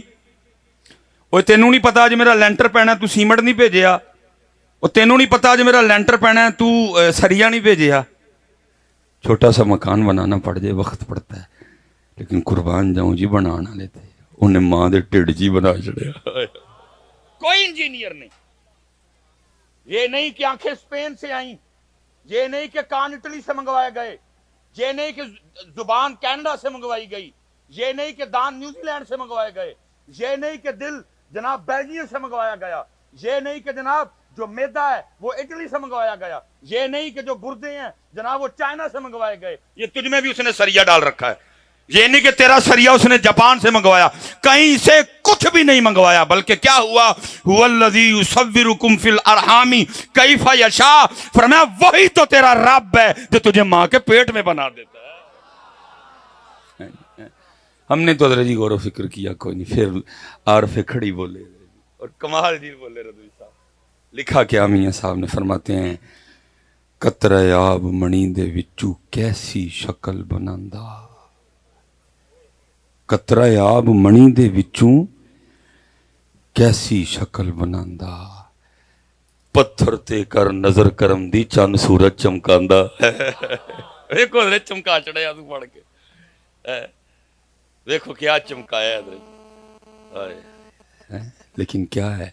اور تینوں نہیں پتا آج میرا لینٹر پینا تو سیمنٹ نہیں بھیجیا، اور تینوں نہیں پتا آج میرا لینٹر پینا تو سریا نہیں بھیجیا. چھوٹا سا مکان بنانا پڑ جائے وقت پڑتا ہے، لیکن قربان جاؤں جی بنانا لیتے انہیں ماں دے ٹھڈ جی بنا چڑیا. کوئی انجینئر نہیں، یہ نہیں کہ آنکھیں اسپین سے آئیں، یہ نہیں کہ کان اٹلی سے منگوائے گئے، یہ نہیں کہ زبان کینیڈا سے منگوائی گئی، یہ نہیں کہ دان نیوزی لینڈ سے منگوائے گئے، یہ نہیں کہ دل جناب بیلجیم سے منگوایا گیا، یہ نہیں کہ جناب جو میدا ہے وہ اٹلی سے منگوایا گیا، یہ نہیں کہ جو گردے ہیں جناب وہ چائنا سے منگوائے گئے. یہ تجھ میں بھی اس نے سریا ڈال رکھا ہے. یہ نہیں کہ تیرا سریا اس نے جاپان سے منگوایا، کہیں سے کچھ بھی نہیں منگوایا، بلکہ کیا ہوا، هو الذی یصورکم فی الارحام کیف یشاء، فرمایا وہی تو تیرا رب ہے جو تجھے ماں کے پیٹ میں بنا دیتا ہے۔ ہم نے تو حضرت جی غور و فکر کیا کوئی نہیں، پھر عارف کھڑی بولے اور کمال جی بولے رضوی صاحب، لکھا کیا میاں صاحب نے، فرماتے ہیں قطرہ آب منی دے وچوں کیسی شکل بناندا، قطرہ آب منی دے وچوں کیسی شکل بناندا، پتھر تے کر نظر کرم دی چند سورج چمکاندا۔ دیکھو حضرت چمکا چڑھیا تو پڑھ کے، دیکھو کیا چمکایا حضرت، لیکن کیا ہے،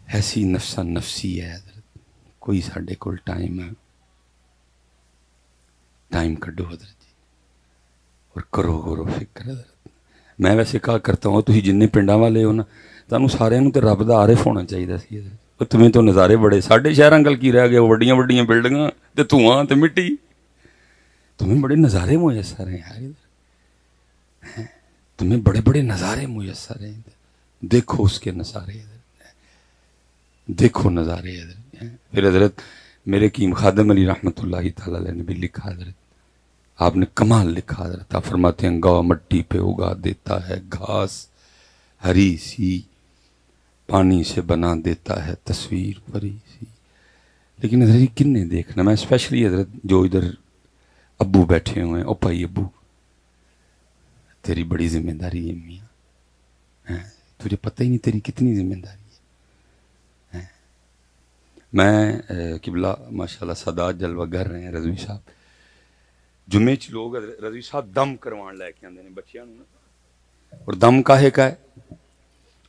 ایسی نفسا نفسی ہے حضرت۔ کوئی ساڈے کول ٹائم ہے، ٹائم کڈو حضرت جی اور کرو غور و فکر حضرت۔ میں ویسے کہا کرتا ہوں تھی جن پنڈاں والے ہو نا، تمہیں سارے تے رب دا عارف ہونا چاہیے سی حضرت۔ تمہیں تو نظارے بڑے، ساڈے شہر انگل کی رہ گیا، وڈیاں وڈیاں بلڈنگاں تے دھواں تے مٹی، تمہیں بڑے نظارے میسر ہیں یار، تمہیں بڑے بڑے نظارے میسر ہیں، دیکھو اس کے نظارے حضرت، دیکھو نظارے حضرت۔ پھر حضرت میرے قیم خادم علی رحمۃ اللہ تعالی علیہ نے بھی لکھا حضرت، آپ نے کمال لکھا حضرت، آپ فرماتے ہیں گاؤ مٹی پہ اگا دیتا ہے گھاس ہری سی، پانی سے بنا دیتا ہے تصویر پری سی۔ لیکن حضرت جی کن نے دیکھنا، میں اسپیشلی حضرت جو ادھر ابو بیٹھے ہوئے ہیں، او بھائی ابو تیری بڑی ذمہ داری ہے میاں، تجھے پتہ ہی نہیں تیری کتنی ذمہ داری ہے۔ میں قبلہ ماشاءاللہ سادات جلوہ گر رہے ہیں رضوی صاحب، جمعے چ لوگ رضوی صاحب دم کروان لے کے آندے نے بچیاں نوں، اور دم کاہے کا ہے،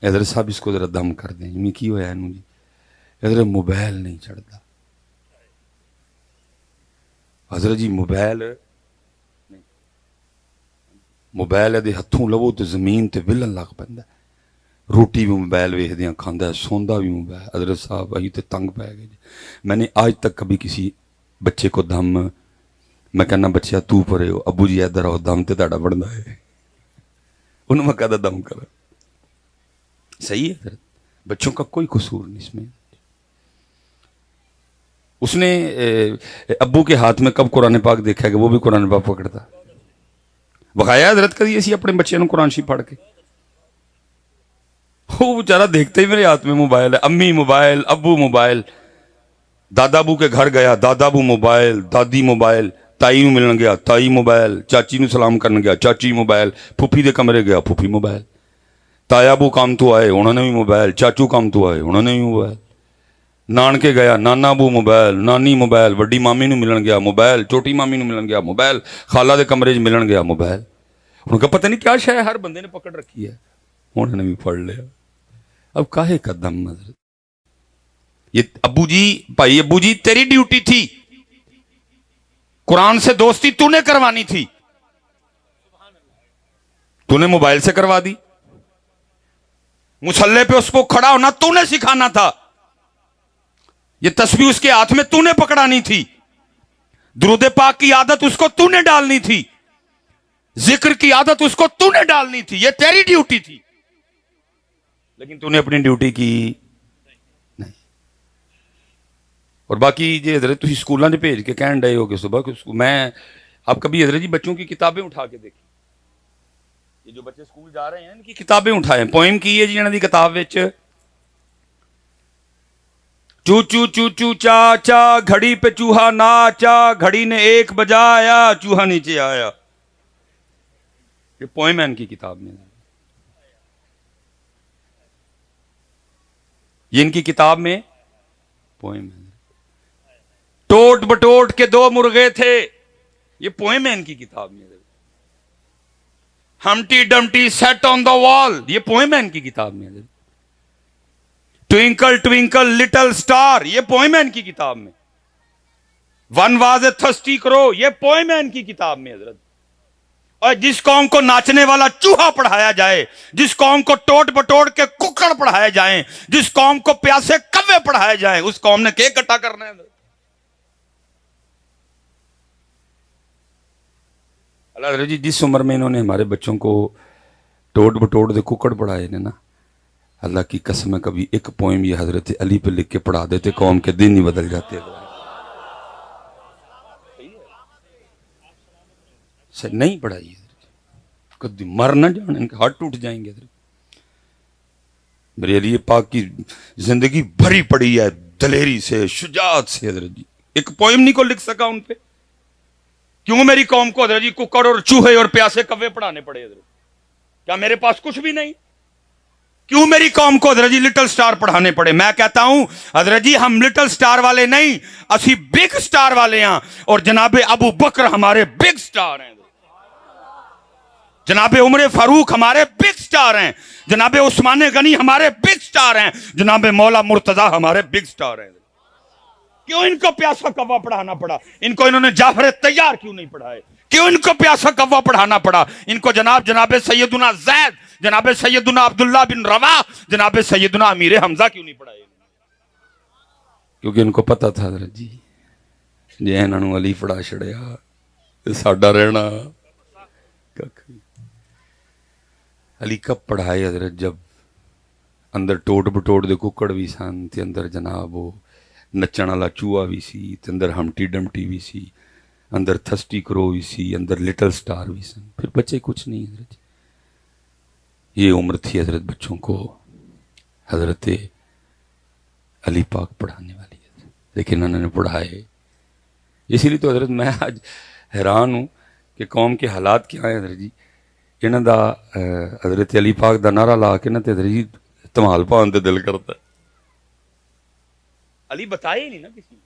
حضرت صاحب اس کو ذرا دم کر دیں، میں کی ہویا انہوں جی، حضرت موبائل نہیں چڑھتا حضرت جی، موبائل دے ہتھوں لو تو زمین تے ولن لگ پیندا، روٹی بھی موبائل ویکھدیاں کھاندا ہے، سوندا بھی موبائل۔ حضرت صاحب ائی تے تنگ پے گئے جی۔ میں نے آج تک کبھی کسی بچے کو دم، میں کہنا بچہ تو پرے ہو، ابو جی ادھر آؤ، دم تے تہاڈا بڑھدا ہے، انہوں میں کہدا دم کرا، صحیح ہے حضرت، بچوں کا کوئی قصور نہیں اس میں۔ اس نے ابو کے ہاتھ میں کب قرآن پاک دیکھا کہ وہ بھی قرآن پاک پکڑتا، بخایا حضرت کدی اسی اپنے بچے نوں قرآن شریف پڑھ کے، وہ بیچارہ دیکھتے ہی میرے ہاتھ میں موبائل ہے، امی موبائل، ابو موبائل، دادا ابو کے گھر گیا، دادا ابو موبائل، دادی موبائل، تائی نوں ملن گیا، تائی موبائل، چاچی نوں سلام کرن گیا، چاچی موبائل، پھوپھی دے کمرے گیا، پھوپھی موبائل، تایا ابو کام تو آئے انہوں نے بھی موبائل، چاچو کام تو آئے انہوں نے بھی موبائل، نانکے گیا، نانا ابو موبائل، نانی موبائل، وڈی مامی نوں ملن گیا موبائل، چھوٹی مامی نوں ملن گیا موبائل، خالہ دے کمرے ملن گیا موبائل۔ انہوں کا پتہ نہیں کیا شے ہر بندے نے پکڑ رکھی ہے، انہوں نے بھی پڑھ لیا۔ اب کاہے کا دم حضرت، یہ ابو جی، بھائی ابو جی تیری ڈیوٹی تھی، قرآن سے دوستی تو نے کروانی تھی، تو نے موبائل سے کروا دی، مصلے پہ اس کو کھڑا ہونا تو نے سکھانا تھا، یہ تسبیح اس کے ہاتھ میں تو نے پکڑانی تھی، درود پاک کی عادت اس کو تو نے ڈالنی تھی، ذکر کی عادت اس کو تو نے ڈالنی تھی، یہ تیری ڈیوٹی تھی، لیکن تو نے اپنی ڈیوٹی کی نہیں۔ اور باقی جی حضرت تھی سکولوں سے بھیج کے کہن ڈے ہو کہ صبح میں آپ کبھی حضرت جی بچوں کی کتابیں اٹھا کے دیکھی، یہ جو بچے سکول جا رہے ہیں ان کی کتابیں اٹھائیں، پوئم کی ہے جی انہوں کی کتاب وچ، چو چو چو چو چا چا گھڑی پہ چوہا ناچا، گھڑی نے 1 بجایا چوہا نیچے آیا، یہ پوئم ہے ان کی کتاب میں، یہ ان کی کتاب میں پوئم ہے۔ ٹوٹ بٹوٹ کے 2 مرغے تھے، یہ پوئم ہے ان کی کتاب میں۔ ہمٹی ڈمٹی سیٹ آن دا وال، یہ پوئم ہے ان کی کتاب میں۔ ٹوینکل ٹوینکل لٹل سٹار، یہ پوئم ہے ان کی کتاب میں۔ ون واز اے تھرسٹی کرو، یہ پوئم ہے ان کی کتاب میں حضرت۔ اور جس قوم کو ناچنے والا چوہا پڑھایا جائے، جس قوم کو ٹوٹ بٹوٹ کے ککڑ پڑھائے جائیں، جس قوم کو پیاسے کوے پڑھائے جائیں، اس قوم نے کیک اکٹھا کرنا ہے۔ حضرت جی جس عمر میں انہوں نے ہمارے بچوں کو ٹوٹ بٹوڑ دے ککڑ پڑھائے نے نا، اللہ کی قسم ہے کبھی ایک پوئم یہ حضرت علی پہ لکھ کے پڑھا دیتے قوم کے دن ہی بدل جاتے. نہیں پڑھائی کبھی مر نہ جانے، ان کے ہاتھ ٹوٹ جائیں گے. حضرت میرے علی پاک کی زندگی بھری پڑی ہے دلیری سے، شجاعت سے. حضرت جی ایک پوئم نہیں کو لکھ سکا ان پہ. کیوں میری قوم کو حضرت جی ککڑ اور چوہے اور پیاسے کوے پڑھانے پڑے؟ حضرت کیا میرے پاس کچھ بھی نہیں؟ کیوں میری قوم کو حضرت جی لٹل سٹار پڑھانے پڑے؟ میں کہتا ہوں حضرت جی ہم لٹل سٹار والے نہیں، اسی بگ سٹار والے ہیں، اور جناب ابو بکر ہمارے بگ سٹار ہیں، جناب عمر فاروق ہمارے بگ سٹار ہیں، جناب عثمان غنی ہمارے بگ سٹار ہیں، جناب مولا مرتضی ہمارے بگ سٹار ہیں. کیوں ان کو پیاسا کوا پڑھانا پڑا؟ ان کو انہوں نے جعفر طیار کیوں نہیں پڑھائے؟ کیوں ان کو پیاسا کوا پڑھانا پڑا؟ ان کو جناب سیدنا زید، جناب سیدنا عبداللہ بن رواح، جناب سیدنا امیر حمزہ کیوں نہیں پڑھائے؟ کیونکہ ان کو پتا تھا حضرت جی جے انہاں نوں علی پڑھا چھڑیا تے ساڈا رہنا ککھ نہیں. علی کب پڑھائے حضرت؟ جب اندر ٹوٹ بٹوڑ دے ککڑ بھی سن تے اندر جناب وہ نچن والا چوہا بھی سی تے اندر ہمٹی ڈمٹی بھی سی، اندر تھسٹی کرو بھی سی، اندر لٹل سٹار بھی سن. پھر بچے کچھ نہیں حضرت. یہ عمر تھی حضرت بچوں کو حضرت علی پاک پڑھانے والی حضرت، لیکن انہوں نے پڑھائے. اسی لیے تو حضرت میں آج حیران ہوں کہ قوم کے حالات کیا ہیں حضرت جی. انہاں دا حضرت علی پاک دا نعرہ لا کے نا تے حضرت جی تمال پان تے دل کرتا ہے. علی بتائے ہی نہیں نا کسی نے،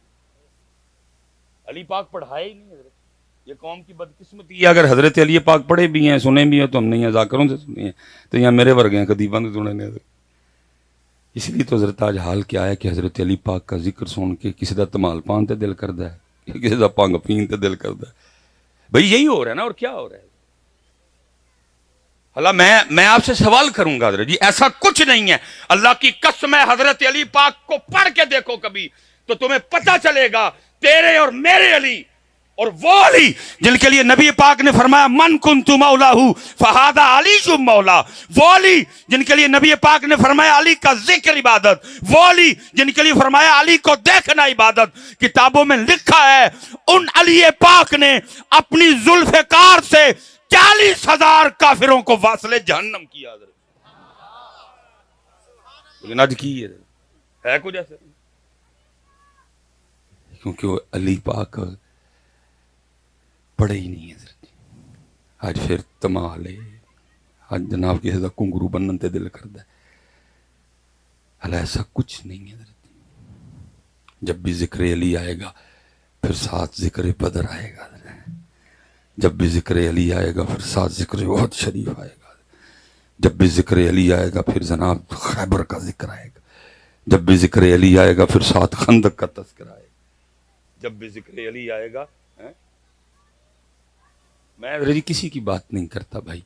علی پاک پڑھائے ہی نہیں حضرت. یہ قوم کی بدقسمتی ہے. اگر حضرت علی پاک پڑھے بھی ہیں سنے بھی ہیں تو ہم نہیں ہیں، ذاکروں سے سنے ہیں، تو یہاں میرے ورگے ہیں کدی بند سنے نے. اس لیے تو حضرت آج حال کیا ہے کہ حضرت علی پاک کا ذکر سن کے کسی دا تمال پان تے دل کردا ہے، کسی دا پنگ پین تے دل کردا ہے. بھئی یہی ہو رہا ہے نا، اور کیا ہو رہا ہے؟ اللہ میں آپ سے سوال کروں گا حضرت جی، ایسا کچھ نہیں ہے. اللہ کی قسم ہے حضرت علی پاک کو پڑھ کے دیکھو کبھی تو تمہیں پتہ چلے گا تیرے اور میرے علی اور وہ علی جن کے لیے نبی پاک نے فرمایا من کنت مولاہ فہذا علی مولا، وہ علی جن کے لیے نبی پاک نے فرمایا علی کا ذکر عبادت، وہ علی جن کے لیے فرمایا علی کو دیکھنا عبادت. کتابوں میں لکھا ہے ان علی پاک نے اپنی ذوالفقار سے 40,000 کافروں کو واصل جہنم کیا. لیکن آج کی ہے کچھ ایسا، کیونکہ وہ علی پاک پڑھے ہی نہیں حضرت. آج پھر تمال ہے، آج جناب کسی کا کنگرو بنن تے دل کردا ہے. اللہ ایسا کچھ نہیں ہے حضرت. جب بھی ذکر علی آئے گا پھر ساتھ ذکر بدر آئے گا، جب بھی ذکر علی آئے گا پھر ساتھ ذکر احد شریف آئے گا، جب بھی ذکر علی آئے گا پھر جناب خیبر کا ذکر آئے گا، جب بھی ذکر علی آئے گا پھر ساتھ خندق کا تذکرہ آئے گا، جب بھی ذکر علی آئے گا. میں رجی کسی کی بات نہیں کرتا بھائی،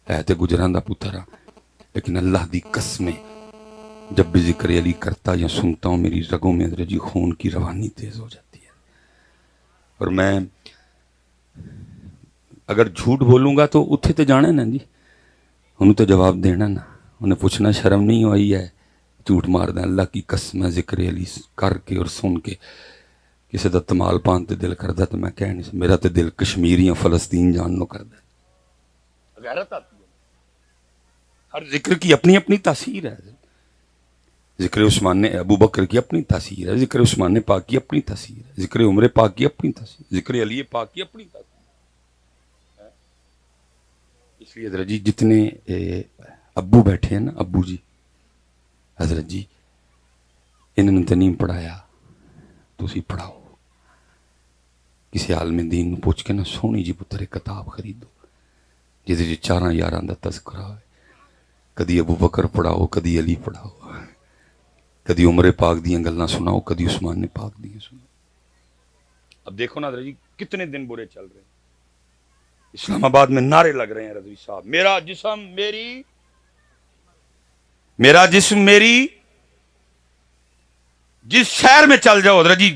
ایت گجران دا پترا، لیکن اللہ دی قسمیں جب بھی ذکر علی کرتا یا سنتا ہوں میری رگوں میں رجی خون کی روانی تیز ہو جاتی ہے. اور میں اگر جھوٹ بولوں گا تو اتھے تے جانا ہے نا جی، انہوں تے جواب دینا نا، انہیں پوچھنا شرم نہیں ہوئی ہے جھوٹ مار دیں. اللہ کی قسم ذکر علی کر کے اور سن کے کسی دا تمال پان تے دل کردا تو میں کہہ نہیں سکتا، میرا تے دل کشمیریاں فلسطین جان نو کردا ہے. غیرت آتی ہے. ہر ذکر کی اپنی اپنی تاثیر ہے. ذکر عثمان ابو بکر کی اپنی تاثیر ہے، ذکر عثمان پاک کی اپنی تاثیر ہے، ذکر عمر پاک کی اپنی تاثیر، ذکر علی پاک کی اپنی تاثیر. اس لیے حضرت جی جتنے ابو بیٹھے ہیں نا، ابو جی حضرت جی انہوں نے تو نہیں پڑھایا، تسی پڑھاؤ. کسی عالم دین پوچھ کے نا سونی جی پتر کتاب خریدو جہدے جی 4 یاراں دا تذکرہ ہے. کدی ابو بکر پڑھاؤ، کدی علی پڑھاؤ، کدی عمر پاک دیاں گلاں سناؤ، کدی عثمان پاک دیاں سناؤ. اب دیکھو نا حضرت جی کتنے دن برے چل رہے ہیں. اسلام آباد میں نعرے لگ رہے ہیں رضوی صاحب، میرا جسم میری، میرا جسم میری. جس شہر میں چل جاؤ حضرت جی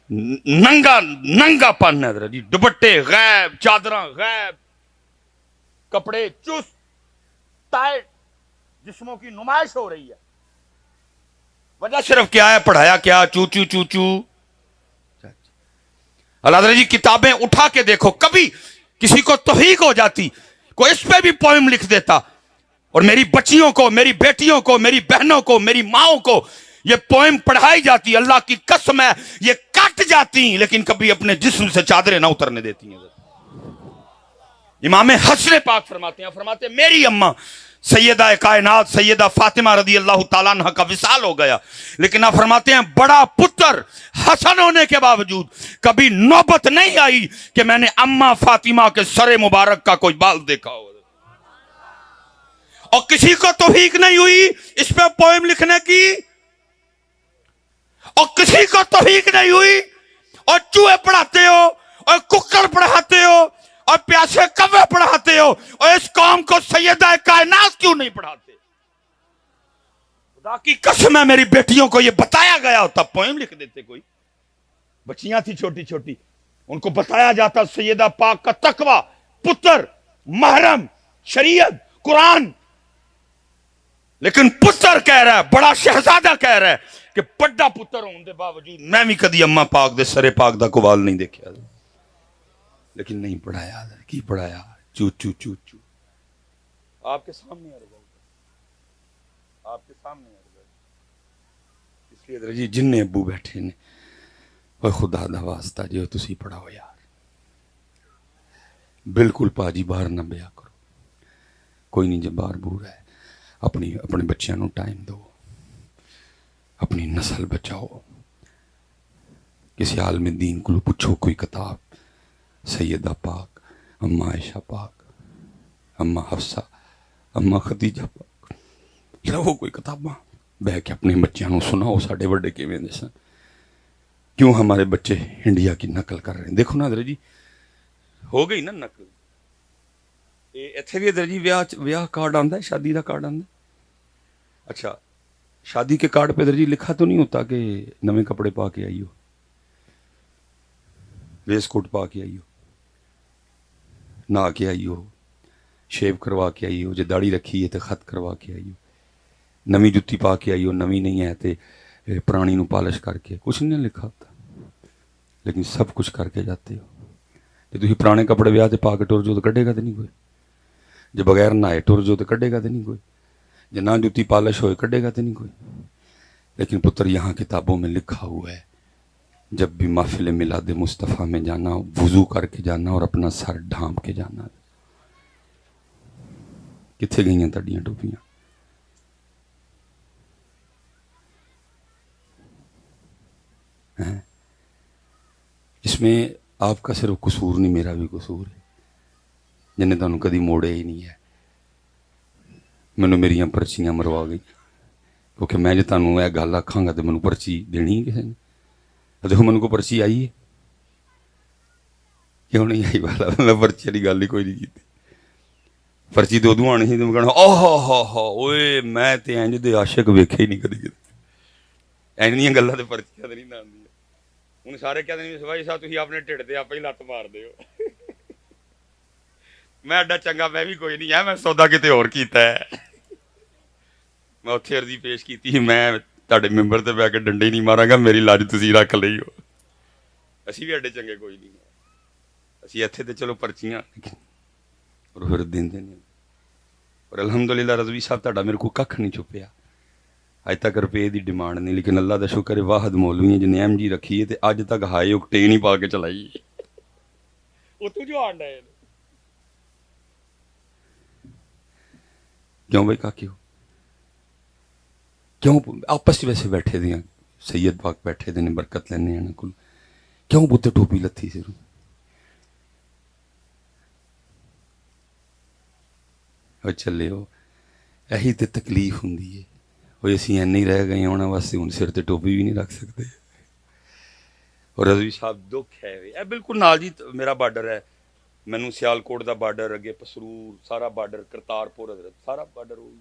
ننگا ننگا پن ہے حضرت جی، دوپٹے غائب، چادراں غائب، کپڑے چست ٹائٹ، جسموں کی نمائش ہو رہی ہے. وجہ صرف کیا ہے؟ پڑھایا کیا؟ چو چو چو چو. اللہ حضرت جی کتابیں اٹھا کے دیکھو، کبھی کسی کو توفیق ہو جاتی کوئی اس پہ بھی پوئم لکھ دیتا، اور میری بچیوں کو، میری بیٹیوں کو، میری بہنوں کو، میری ماؤں کو یہ پوئم پڑھائی جاتی. اللہ کی قسم ہے یہ کٹ جاتی لیکن کبھی اپنے جسم سے چادریں نہ اترنے دیتی ہیں. امام حسن پاک فرماتے ہیں، فرماتے ہیں میری اماں سیدہ کائنات سیدہ فاطمہ رضی اللہ تعالیٰ عنہ کا وصال ہو گیا، لیکن آپ فرماتے ہیں بڑا پتر حسن ہونے کے باوجود کبھی نوبت نہیں آئی کہ میں نے اماں فاطمہ کے سر مبارک کا کوئی بال دیکھا ہو. اور کسی کو توفیق نہیں ہوئی اس پہ پوئم لکھنے کی، اور کسی کو توفیق نہیں ہوئی اور چوہے پڑھاتے ہو اور ککڑ پڑھاتے ہو اور پیاسے کوے پڑھاتے ہو، اور اس قوم کو سیدہ کائنات کیوں نہیں پڑھاتے؟ خدا کی قسم ہے میری بیٹیوں کو یہ بتایا گیا ہوتا پوئم لکھ دیتے. کوئی بچیاں تھی چھوٹی چھوٹی، ان کو بتایا جاتا سیدہ پاک کا تقوی، پتر، محرم، شریعت، قرآن. لیکن پتر کہہ رہا ہے، بڑا شہزادہ کہہ رہا ہے کہ بڑا پتر ہون دے باوجود میں بھی کدی اماں پاک دے سرے پاک دا کوال نہیں دیکھا، لیکن نہیں پڑھایا. کی پڑھایا؟ چو چو چو چو. آپ کے سامنے آ رہا، آپ کے سامنے آ رہا. اس لیے جی جن ابو بیٹھے نے اور خدا دا واسطہ جو تسی پڑھاؤ یار، بالکل پاجی باہر نہ بیا کرو. کوئی نہیں جب باہر بور ہے، اپنے بچیاں نو ٹائم دو، اپنی نسل بچاؤ. کسی عالم دین کو پوچھو کوئی کتاب، سیدہ پاک، اماں عائشہ پاک، اماں حفصہ، اماں خدیجہ پاک، لو کوئی کتاباں بہ کے اپنے بچیاں نو سناؤ ساڈے بڑے کیویں دے سن. کیوں ہمارے بچے انڈیا کی نقل کر رہے ہیں؟ دیکھو نا حضرت جی ہو گئی نا نقل. ایتھے بھی حضرت جی ویاہ کارڈ آندا ہے، شادی کا کارڈ آندا ہے. اچھا شادی کے کارڈ پہ حضرت جی لکھا تو نہیں ہوتا کہ نویں کپڑے پا کے آئی ہو، ویس کوٹ پا کے آئی ہو، نہا کے آئی ہو، شیو کروا کے آئی ہو، جے داڑھی رکھی ہے تو خط کروا کے آئی ہو، نویں جتی پا کے آئی ہو، نویں نہیں ہے تو پرانی نو پالش کر کے. کچھ نہیں لکھا ہوتا لیکن سب کچھ کر کے جاتے ہو. جی تھی پرانے کپڑے ویاہ سے پا کے ٹر جو تو کڈے گا تو نہیں کوئی، جے بغیر نہائے ٹر جو تو کڈے گا تو نہیں کوئی، جے نہ جتی پالش ہوئے کڈے گا تو نہیں کوئی. لیکن پتر یہاں کتابوں میں لکھا ہوا ہے جب بھی محفل میلاد مصطفیٰ میں جانا وضو کر کے جانا اور اپنا سر ڈھانپ کے جانا. کتنے گئی ہیں تڈیاں ٹوپیاں؟ اس میں آپ کا صرف قصور نہیں، میرا بھی قصور ہے جنہیں تمہیں کدی موڑے ہی نہیں ہے. مینوں میریاں پرچیاں مروا گئی کیونکہ میں جو تمہیں یہ گل آکھاں گا تو مینوں پرچی دینی ہے کسی نے. دیکھو مینوں کو پرچی آئی ہے کیوں نہیں آئی؟ والا میں پرچی والی گل ہی کوئی نہیں کی. پرچی تو ادو آنی سی تو کہنا اوئے میں تے انج دے عاشق ویکھے ہی نہیں کدی کدی. اینیاں گلاں تے پرچیاں تے نہیں آندیاں. ہن سارے کہندے نے سپاہی صاحب تسی اپنے ٹھڈ تے آپ ہی لت مار دیو. میں ایڈا چنگا میں بھی کوئی نہیں ہے، میں سودا کتے اور کیتا ہے. میں اتنے عرضی پیش کی میں تہاڈے ممبر تے بیٹھ کے ڈنڈے نہیں ماراں گا، میری لاج تسی رکھ لئی ہو. اسی بھی ایڈے چنگے کوئی نہیں، اسی اتنے تے چلو پرچیاں اور پھر دیندے نہیں. اور الحمدللہ رضوی صاحب تہاڈا میرے کو ککھ نہیں چھپیا، اج تک روپے دی ڈیمانڈ نہیں. لیکن اللہ دا شکر ہے واحد مولوی ہے جنہیں ایم جی رکھی ہے تے اج تک ہائی اوکٹین ہی پا کے چلائی ہے. اتو جو آنڈا ہے کیوں بھائی کاکیو کیوں آپس ویسے بیٹھے دیاں سید پاک بیٹھے دے نے برکت لینے ہیں کل کیوں بوتے ٹوپی لتھی سے اور چلے ہو. یہی تے تکلیف ہوں ہے وہ اسی این نہیں رہ گئے ہونا واسطے ہوں سر تے ٹوپی بھی نہیں رکھ سکتے. اور رضوی صاحب دکھ ہے اے بالکل نال جی میرا بارڈر ہے، مینوں سیالکوٹ دا بارڈر، اگے پسرور سارا بارڈر، کرتارپور حضرت سارا بارڈر ہوئی.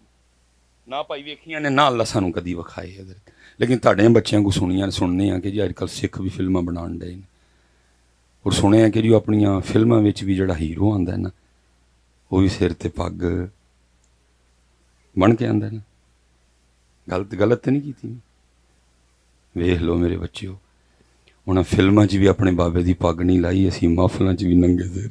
ਨਾ ਭਾਈ ਵੇਖੀਆਂ ਨੇ ਨਾ ਅੱਲਾ ਸਾਨੂੰ ਕਦੀ ਵਿਖਾਏ ਹਜ਼ਰਤ। ਲੇਕਿਨ ਤੁਹਾਡੇ ਬੱਚਿਆਂ ਕੋ ਸੁਣਨੇ ਆ ਕਿ ਜੀ ਅੱਜ ਕੱਲ੍ਹ ਸਿੱਖ ਵੀ ਫਿਲਮਾਂ ਬਣਾਉਣ ਡਏ ਨੇ, ਔਰ ਸੁਣਿਆ ਕਿ ਜੀ ਉਹ ਆਪਣੀਆਂ ਫਿਲਮਾਂ ਵਿੱਚ ਵੀ ਜਿਹੜਾ ਹੀਰੋ ਆਉਂਦਾ ਨਾ ਉਹ ਵੀ ਸਿਰ ਤੇ ਪੱਗ ਬਣ ਕੇ ਆਉਂਦਾ ਨਾ। ਗਲਤ ਤਾਂ ਨਹੀਂ ਕੀਤੀ? ਵੇਖ ਲਓ ਮੇਰੇ ਬੱਚਿਓ, ਉਹਨਾਂ ਫਿਲਮਾਂ 'ਚ ਵੀ ਆਪਣੇ ਬਾਬੇ ਦੀ ਪੱਗ ਨਹੀਂ ਲਾਈ, ਅਸੀਂ ਮਹਫਲਾਂ 'ਚ ਵੀ ਨੰਗੇ ਸਿਰ।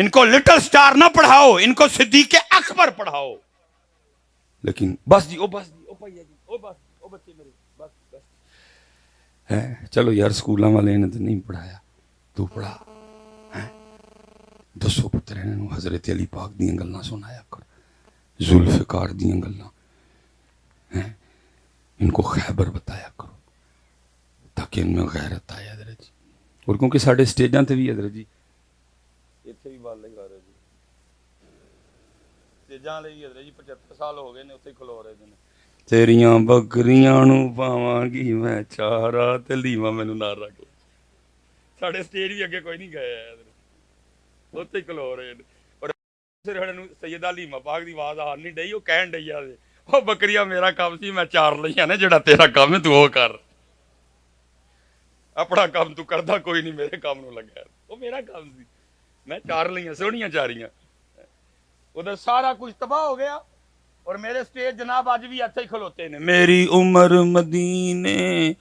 ان کو لٹل سٹار نہ پڑھاؤ، ان کو صدیق اکبر پڑھاؤ. لیکن بس جی او بس جی او بھیا جی او بس او بچے میرے بس بس ہے. چلو یار سکولاں والے نے تو نہیں پڑھایا، تو پڑھا. دسو پتر انہوں حضرت علی پاک دیاں گلاں سنایا کر، ذوالفقار دیاں گلاں، ان کو خیبر بتایا کرو تاکہ ان میں غیرت آئے حضرت جی. اور کیونکہ ساڑھے سٹیجاں تے بھی حضرت جی اتنے بھی بال لگا رہے جی سٹیجاں لئی حضرت جی 75 سال ہو گئے نے اتنے کھلو رہے ہیں. تیریاں بکریاں نو پاواں گی میں چارا تے لیواں مینوں نہ رکھ. ساڑھے سٹیج بھی اگے کوئی نہیں گئے حضرت اتنے کھلو رہے ہیں. اور سیدہ لیما پاک دی آواز آ نہیں ڈئی، وہ کہن ڈئی آ او بکریاں میرا کام سی میں چار لئیاں نے، جڑا تیرا کام ہے تو وہ کر، اپنا کام تو کردا کوئی نہیں، میرے کام نو لگا. وہ میرا کام سی میں چار لئیاں سونیاں چاریاں. ادھر سارا کچھ تباہ ہو گیا اور میرے سٹیج جناب اج بھی ایتھے ہی کھلوتے نے. میری عمر مدینے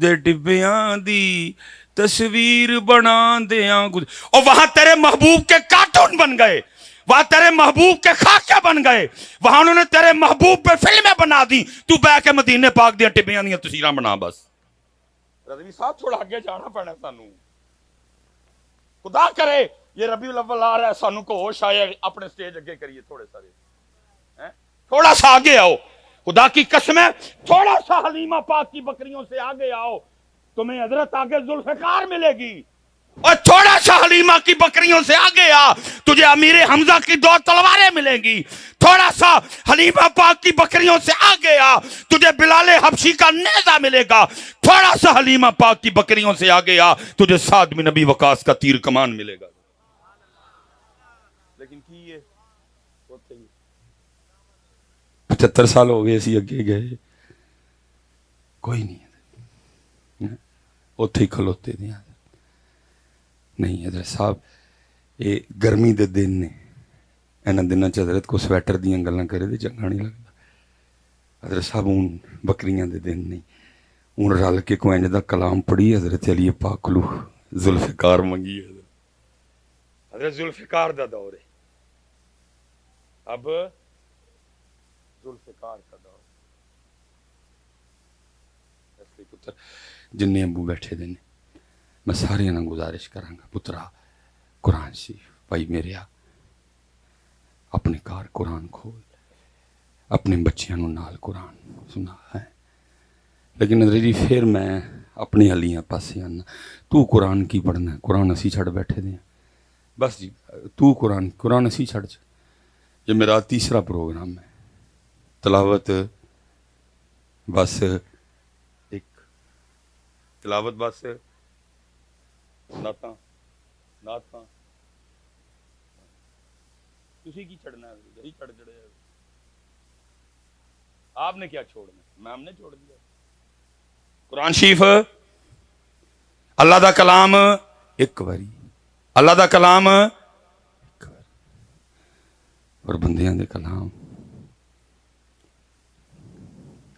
دے ڈبیاں دی تصویر بنا دیاں، اور وہاں تیرے محبوب کے کارٹون بن گئے، وہاں تیرے محبوب کے خاکے بن گئے، وہاں انہوں نے تیرے محبوب پہ فلمیں بنا دی، تو بہ کے مدینے پاک دیاں ٹبیاں دیاں تصویراں بنا. بس رضوی صاحب تھوڑا آگے جانا پڑنا سانو. خدا کرے یہ ربیع الاول آ رہا ہے، سانو کو ہوش آئے اپنے سٹیج اگے کریے، تھوڑے سارے تھوڑا سا آگے آؤ. خدا کی قسم ہے تھوڑا سا حلیمہ پاک کی بکریوں سے آگے آؤ، تمہیں حضرت آگے ذوالفقار ملے گی. اور تھوڑا سا حلیمہ کی بکریوں سے آگے آ، تجھے امیر حمزہ کی 2 تلواریں ملیں گی. تھوڑا سا حلیمہ پاک کی بکریوں سے آگے آ، تجھے بلال حبشی کا نیزہ ملے گا. تھوڑا سا حلیمہ پاک کی بکریوں سے آگے آ، تجھے سعد بن نبی وقاص کا تیر کمان ملے گا. لیکن کی ہے 75 سال ہو گئے اسی اگے گئے کوئی نہیں، اتھے ہی کھلوتے دیا. نہیں حضرت صاحب یہ گرمی دے دن نے، اینا دنوں حضرت کو سویٹر دیاں گلاں کرے دے چنگا نہیں لگتا. حضرت صاحب اون بکریاں دے دن نہیں، اون رل کے کوئی دا کلام پڑھی حضرت علی پاک لو ذوالفقار منگی. حضرت ذوالفقار دا دور ہے، اب ذوالفقار کا دور. اس لئے پتر جنہیں ابو بیٹھے دے نے میں سارے نہ گزارش کراں گا، پترا قرآن شریف بھائی میرے اپنے کار قرآن کھول، اپنے بچیاں نو نال قرآن سنا ہے. لیکن حضرت جی پھر میں اپنی حلیاں پاسے آنا، تو قرآن کی پڑھنا ہے؟ قرآن اسی چھڑ بیٹھے دیں بس جی. تو قرآن اسی چھڑ. یہ میرا تیسرا پروگرام ہے، تلاوت بس ایک تلاوت بس نعتاں تسی کی چھڑنا ہے؟ یہی چھڑ جڑے ہے. آپ نے کیا چھوڑنا ہے؟ میں ہم نے چھوڑ دیا. قرآن شریف اللہ دا کلام ایک باری، اللہ دا کلام ایک باری، اور بندیاں دے کلام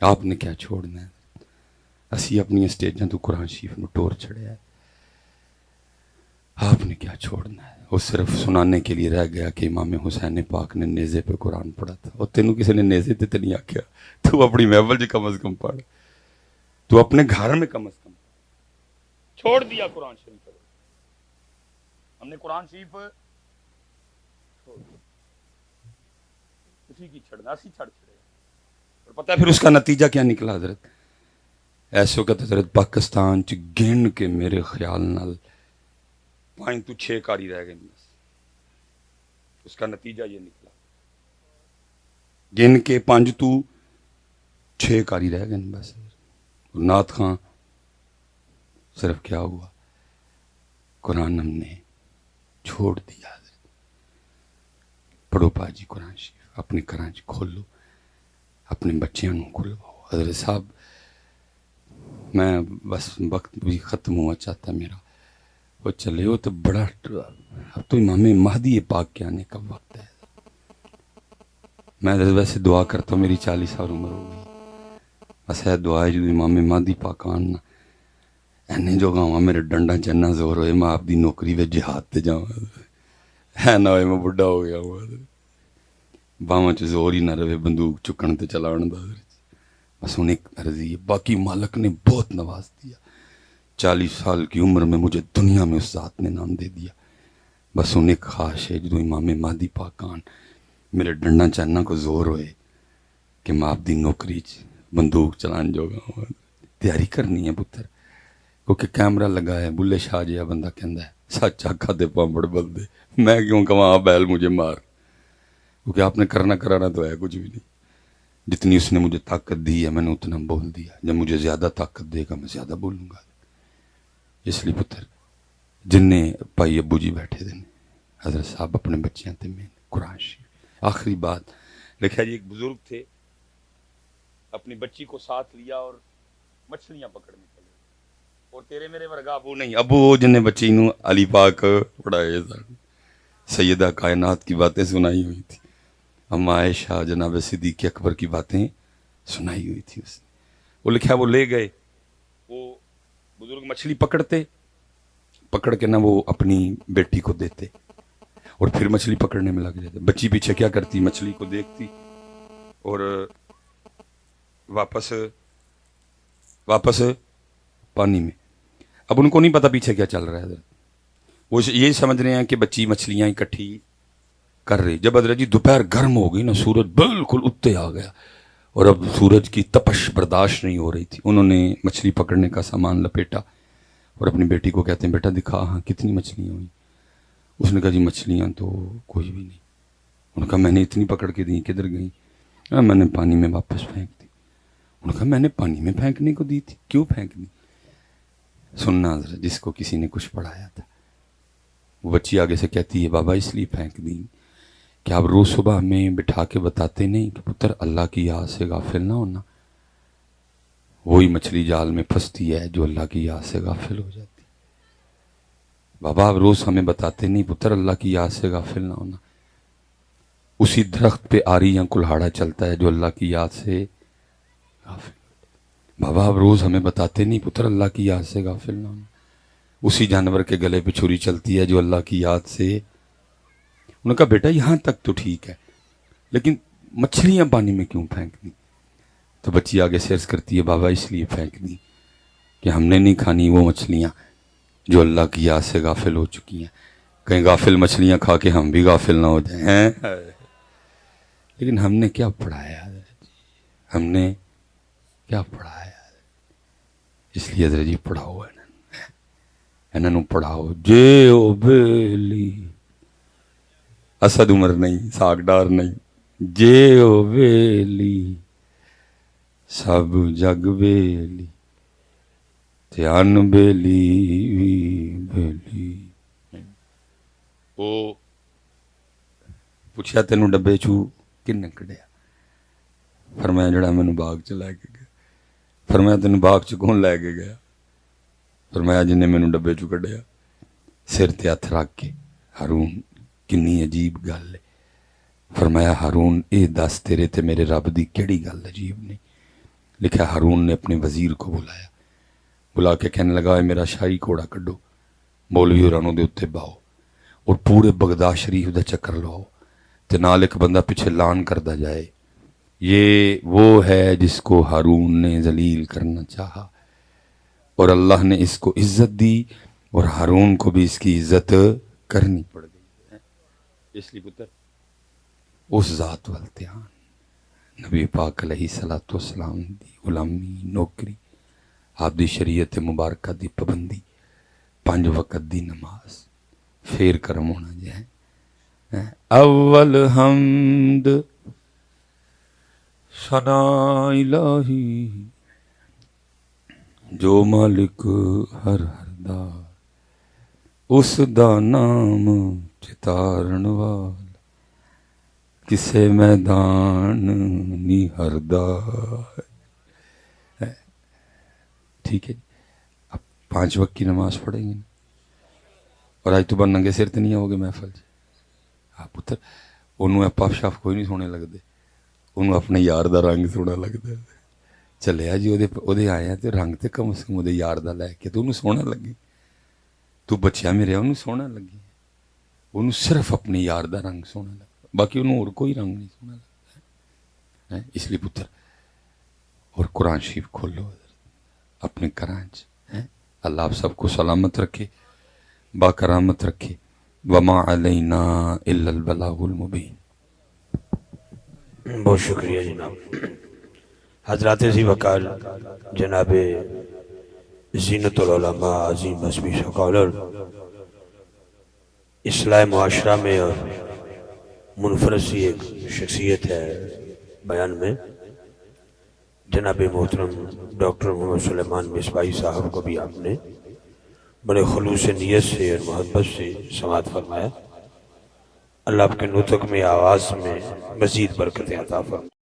آپ نے کیا چھوڑنا ہے؟ اسی اپنی سٹیجاں تو قرآن شریف نو ٹور چھڑیا ہے. آپ نے کیا چھوڑنا ہے؟ وہ صرف سنانے کے لیے رہ گیا کہ امام حسین پاک نے نیزے پہ قرآن پڑھا تھا. اور تینوں کسی نے نیزے تے نہیں آکھیا، تو اپنی محفل جی کم از کم پڑھ، تو اپنے گھر میں کم از کم چھوڑ دیا قرآن شریف. ہم نے قرآن شریف چھوڑ دیا، اسی کی چھڑنا، اسی چھڑ چھڑے. اور پتہ ہے پھر اس کا نتیجہ کیا نکلا حضرت؟ ایسے وقت حضرت پاکستان چ گن کے میرے خیال نال 5 تو 6 کاری رہ گئے. بس اس کا نتیجہ یہ نکلا، گن کے 5 تو 6 کاری رہ گئے بس. نعت خان صرف کیا ہوا، قرآن ہم نے چھوڑ دیا. پڑھو پاجی قرآن شریف، اپنے گھراں چ کھولو، اپنے بچیاں نو کھلواؤ. حضرت صاحب میں بس وقت بھی ختم ہوا چاہتا میرا، وہ چلے ہو تو بڑا، اب تو امام مہدی پاک کے آنے کا وقت ہے. میں ویسے دعا کرتا ہوں، میری 40 سال عمر ہو گئی، بس ہے دعا ہے جو امام مہدی پاک آنا اینے جو گاواں میرے ڈنڈا چنا زور ہوئے، میں آپ دی نوکری وچ جہاد تے جاواں. ہے نہ ہوئے میں بڑھا ہو گیا ہوا باواں چ زور ہی نہ رہے بندوق چکن تے چلاؤن دا بس ہوں ایک عرضی ہے باقی مالک نے بہت نواز دیا 40 سال کی عمر میں مجھے دنیا میں اس ذات نے نام دے دیا بس ہوں ایک خواہش ہے جدو امام مہدی پاک آن میرے ڈنڈا چانا کو زور ہوئے کہ میں آپ دی نوکری بندوق چلان جو گا تیاری کرنی ہے پتر کیونکہ کیمرہ لگا ہے بلے شاہ جہا بندہ کہندا ہے سچ آکھا دے پامبڑ بندے میں کیوں کہاں بیل مجھے مار کیونکہ آپ نے کرنا کرانا تو ہے کچھ بھی نہیں جتنی اس نے مجھے طاقت دی ہے میں نے اتنا بول دیا جب مجھے زیادہ طاقت دے گا میں زیادہ بولوں گا اس لیے پتر جن نے بھائی ابو جی بیٹھے دے حضرت صاحب اپنے بچیاں تے میں قرآن شریف آخری بات لکھا جی ایک بزرگ تھے اپنی بچی کو ساتھ لیا اور مچھلیاں پکڑنے چلے اور تیرے میرے ورگا ابو نہیں ابو وہ جن نے بچی نو علی پاک پڑھائے سیدہ کائنات کی باتیں سنائی ہوئی تھی اما عائشہ جناب صدیق اکبر کی باتیں سنائی ہوئی تھی اس نے وہ لکھا وہ لے گئے وہ بزرگ مچھلی پکڑ کے نہ وہ اپنی بیٹی کو دیتے اور پھر مچھلی پکڑنے میں لگ جاتے بچی پیچھے کیا کرتی مچھلی کو دیکھتی اور واپس پانی میں اب ان کو نہیں پتا پیچھے کیا چل رہا ہے وہ یہی سمجھ رہے ہیں کہ بچی مچھلیاں اکٹھی کر رہی جب حضرت جی دوپہر گرم ہو گئی نا سورج بالکل اتنے آ گیا اور اب سورج کی تپش برداشت نہیں ہو رہی تھی انہوں نے مچھلی پکڑنے کا سامان لپیٹا اور اپنی بیٹی کو کہتے ہیں بیٹا دکھا ہاں کتنی مچھلیاں ہوئی اس نے کہا جی مچھلیاں تو کوئی بھی نہیں انہوں نے کہا میں نے اتنی پکڑ کے دی کدھر گئی میں نے پانی میں واپس پھینک دی انہوں نے کہا میں نے پانی میں پھینکنے کو دی تھی کیوں پھینک دی سننا ذرا جس کو کسی نے کچھ پڑھایا تھا وہ بچی آگے سے کہتی ہے بابا اس لیے پھینک دی کہ آپ روز صبح ہمیں بٹھا کے بتاتے نہیں کہ پتر اللہ کی یاد سے غافل نہ ہونا وہی مچھلی جال میں پھنستی ہے جو اللہ کی یاد سے غافل ہو جاتی بابا آپ روز ہمیں بتاتے نہیں پتر اللہ کی یاد سے غافل نہ ہونا اسی درخت پہ آری یا کلہاڑا چلتا ہے جو اللہ کی یاد سے غافل بابا آپ روز ہمیں بتاتے نہیں پتر اللہ کی یاد سے غافل نہ ہونا اسی جانور کے گلے پہ چھری چلتی ہے جو اللہ کی یاد سے انہوں نے کہا بیٹا یہاں تک تو ٹھیک ہے لیکن مچھلیاں پانی میں کیوں پھینک دی تو بچی آگے سیرس کرتی ہے بابا اس لیے پھینک دی کہ ہم نے نہیں کھانی وہ مچھلیاں جو اللہ کی یاد سے غافل ہو چکی ہیں کہیں غافل مچھلیاں کھا کے ہم بھی غافل نہ ہو جائیں لیکن ہم نے کیا پڑھایا ہم نے کیا پڑھایا اس لیے حضرت جی پڑھاؤ انہوں پڑھاؤ جے او بیلی اسد عمر نہیں ساگ ڈار نہیں جے او ویلی سب جگ بیلی دھیان بیلی وی بیلی وہ پوچھا تینوں ڈبے چو کن کڈیا فرمایا جڑا مینوں باغ چ لے کے گیا فرمایا تینوں باغ چ کون لے کے گیا فرمایا جن نے مینوں ڈبے چو کڈیا سر تے ہاتھ رکھ کے ہارون کنی عجیب گل ہے فرمایا ہارون اے دس تیرے تے میرے رب دی کیڑی گل عجیب نہیں لکھا ہارون نے اپنے وزیر کو بلایا بلا کے کہنے لگا اے میرا شاہی گھوڑا کڈو مولوی ہورانوں دے اوتے باؤ اور پورے بغداد شریف دا چکر لاؤ تے نال ایک بندہ پیچھے لان کردا جائے یہ وہ ہے جس کو ہارون نے ذلیل کرنا چاہا اور اللہ نے اس کو عزت دی اور ہارون کو بھی اس کی عزت کرنی پڑ گئی اس لیے پتر اس ذات والتیان نبی پاک علیہ الصلوۃ والسلام دی غلامی نوکری آپ دی شریعت مبارکہ دی پابندی 5 وقت دی نماز پھر کرم ہونا جائے اول حمد ثنا الہی جو مالک ہر دا اس دا نام چتارن وال کسے میدان نہیں ہردا ٹھیک ہے اب 5 وقت کی نماز پڑھیں گے اور آج تو بن ننگے سر تے نہیں آؤ گے محفل جی ہاں پتر انہوں پاپ شاف کوئی نہیں سونے لگتے انہوں اپنے یار دا رنگ سونا لگتا ہے چلیا جی وہ آیا تو رنگ تے کم از کم وہ یار دا لے کے تو انہوں سونا لگی تو بچیا میرے انہوں سونا لگی انہوں صرف اپنے یار دا رنگ سونا لگتا، باقی انہوں اور کوئی رنگ نہیں سونا لگتا ہے۔ اس لیے پتر اور قرآن شریف کھولو اپنے کرانچ، اللہ آپ سب کو سلامت رکھے، با کرامت رکھے۔ وما علینا الا البلاغ المبین۔ بہت شکریہ جناب۔ حضرات ذی وقار جناب زینت العلماء عظیم حسبی سکالر، اصلاح معاشرہ میں اور منفرد سی ایک شخصیت ہے بیان میں، جناب محترم ڈاکٹر محمد سلیمان مصباحی صاحب کو بھی آپ نے بڑے خلوص نیت سے اور محبت سے سماعت فرمایا۔ اللہ آپ کے نطق میں، آواز میں مزید برکت عطا فرمائے۔